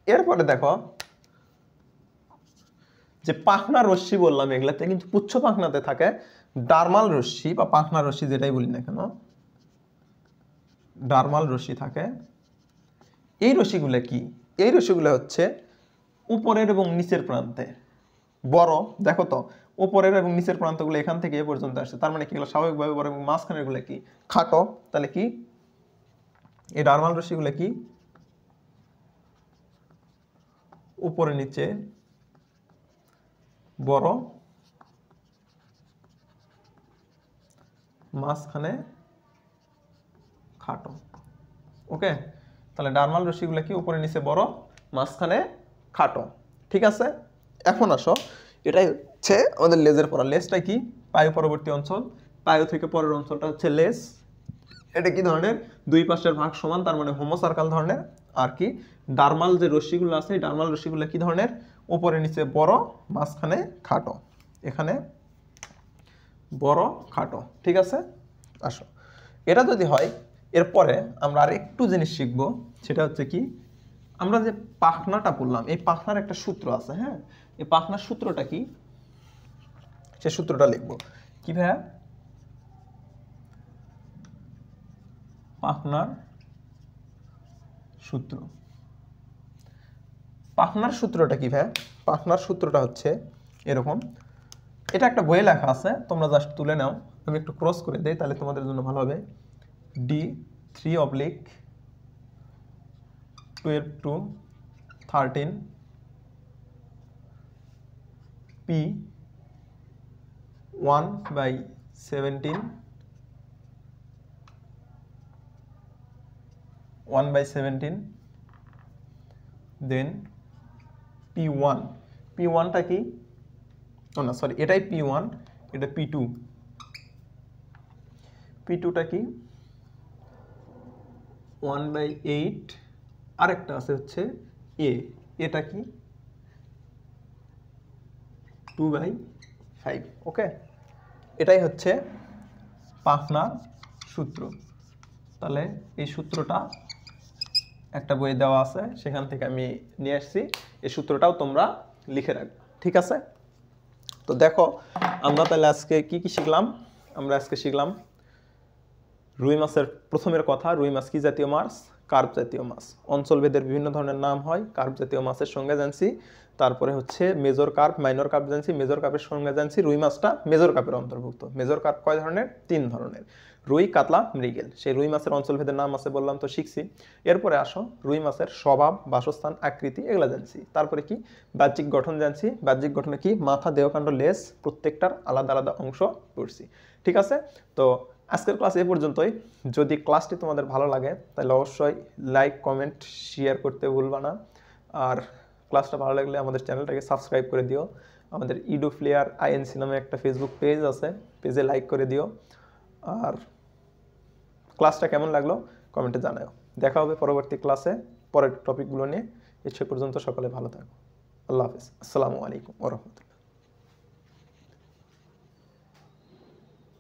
এরপরে দেখো যে পাখনা রশ্মি বললাম, এগুলাতে কিন্তু পুচ্ছ পাখনাতে থাকে ডার্মাল রশ্মি বা পাখনা রশ্মি, যেটাই বলি না কেন, ডার্মাল রশ্মি থাকে। এই রশ্মিগুলো কি, এই রশ্মিগুলো হচ্ছে উপরের এবং নিচের প্রান্তে বড়। দেখো তো উপরের এবং নিচের প্রান্তগুলো এখান থেকে এ পর্যন্ত আসছে, তার মানে কি এগুলো স্বাভাবিকভাবে বড়, এবং মাঝখানের গুলো কি খাটো। তাহলে কি এই ডার্মাল রশ্মিগুলো কি উপরে নিচে বড়, মাঝখানে খাটো, ওকে। তাহলে ডার্মাল রশ্মিগুলো কি উপরে নিচে বড়, মাঝখানে খাটো, ঠিক আছে। এখন আসো, এটাই হচ্ছে আমাদের লেজের পড়া। লেজটা কি, পায়ু পরবর্তী অঞ্চল, পায়ু থেকে পরের অঞ্চলটা হচ্ছে লেজ। এটা কি ধরনের, দুই পাশের ভাগ সমান, তার মানে হোমো সার্কাল ধরনের। আর কি ডার্মাল যে রশ্মিগুলো আছে, ডার্মাল রশ্মিগুলো কি ধরনের, উপরে নিচে বড়, মাঝখানে খাটো, এখানে বড় খাটো, ঠিক আছে। আসো এটা যদি হয়, এরপরে আমরা আর একটু জিনিস শিখব, সেটা হচ্ছে কি, আমরা যে পাখনাটা পড়লাম, এই পাখনার একটা সূত্র আছে, হ্যাঁ, এই পাখনার সূত্রটা কি, সে সূত্রটা লিখব। কি ভাইয়া, পাখনার সূত্র। পাখনার সূত্রটা কি ভাইয়া, পাখনার সূত্রটা হচ্ছে এরকম, এটা একটা বইয়ে লেখা আছে, তোমরা জাস্ট তুলে নাও, আমি একটু ক্রস করে দেই, তাহলে তোমাদের জন্য ভালো হবে। D3/12 to 13 P 1/3 17 1/17 then P1 P1টা কি ও না সরি এটাই P1 এটা P2 P2টা কি 1/8 আরেকটা আছে হচ্ছে A এটা কি 2/5 ওকে এটাই হচ্ছে পাফনার সূত্র তাহলে এই সূত্রটা একটা বইয়ে দেওয়া আছে সেখান থেকে আমি নিয়ে আসছি এই সূত্রটাও তোমরা লিখে রাখবে ঠিক আছে তো দেখো আমরা তাহলে আজকে কি কি শিখলাম আমরা আজকে শিখলাম রুই মাছের প্রথমের কথা রুই মাছ কি জাতীয় মাছ কার্প জাতীয় মাছ অঞ্চলভেদের বিভিন্ন ধরনের নাম হয় কার্প জাতীয় মাছের সঙ্গে জানছি তারপরে হচ্ছে মেজর কার্প মাইনর কার্প জানছি মেজর কার্পের সঙ্গে জানছি রুই মাছটা মেজর কার্পের অন্তর্ভুক্ত মেজর কার্প কয় ধরনের 3 ধরনের রুই কাতলা মৃগেল সেই রুই মাছের অঞ্চলভেদের নাম আছে বললাম তো শিখছি এরপরে আসো রুই মাছের স্বভাব বাসস্থান আকৃতি এগুলা জানছি তারপরে কি বাহ্যিক গঠন জানছি বাহ্যিক গঠনে কি মাথা দেহকাণ্ড লেজ প্রত্যেকটার আলাদা আলাদা অংশ পড়ছি ঠিক আছে তো আজকের ক্লাস এই পর্যন্তই যদি ক্লাসটি তোমাদের ভালো লাগে তাহলে অবশ্যই লাইক কমেন্ট শেয়ার করতে ভুলবা না আর ক্লাসটা ভালো লাগলে আমাদের চ্যানেলটাকে সাবস্ক্রাইব করে দিও আমাদের ইডুফ্লেয়ার আইএনসি নামে একটা ফেসবুক পেজ আছে পেজে লাইক করে দিও আর ক্লাসটা কেমন লাগলো কমেন্টে জানাও দেখা হবে পরবর্তী ক্লাসে পরের টপিকগুলো নিয়ে সে পর্যন্ত সকলে ভালো থাকো আল্লাহ হাফেজ আসসালামু আলাইকুম ওয়া রাহমাতুল্লাহ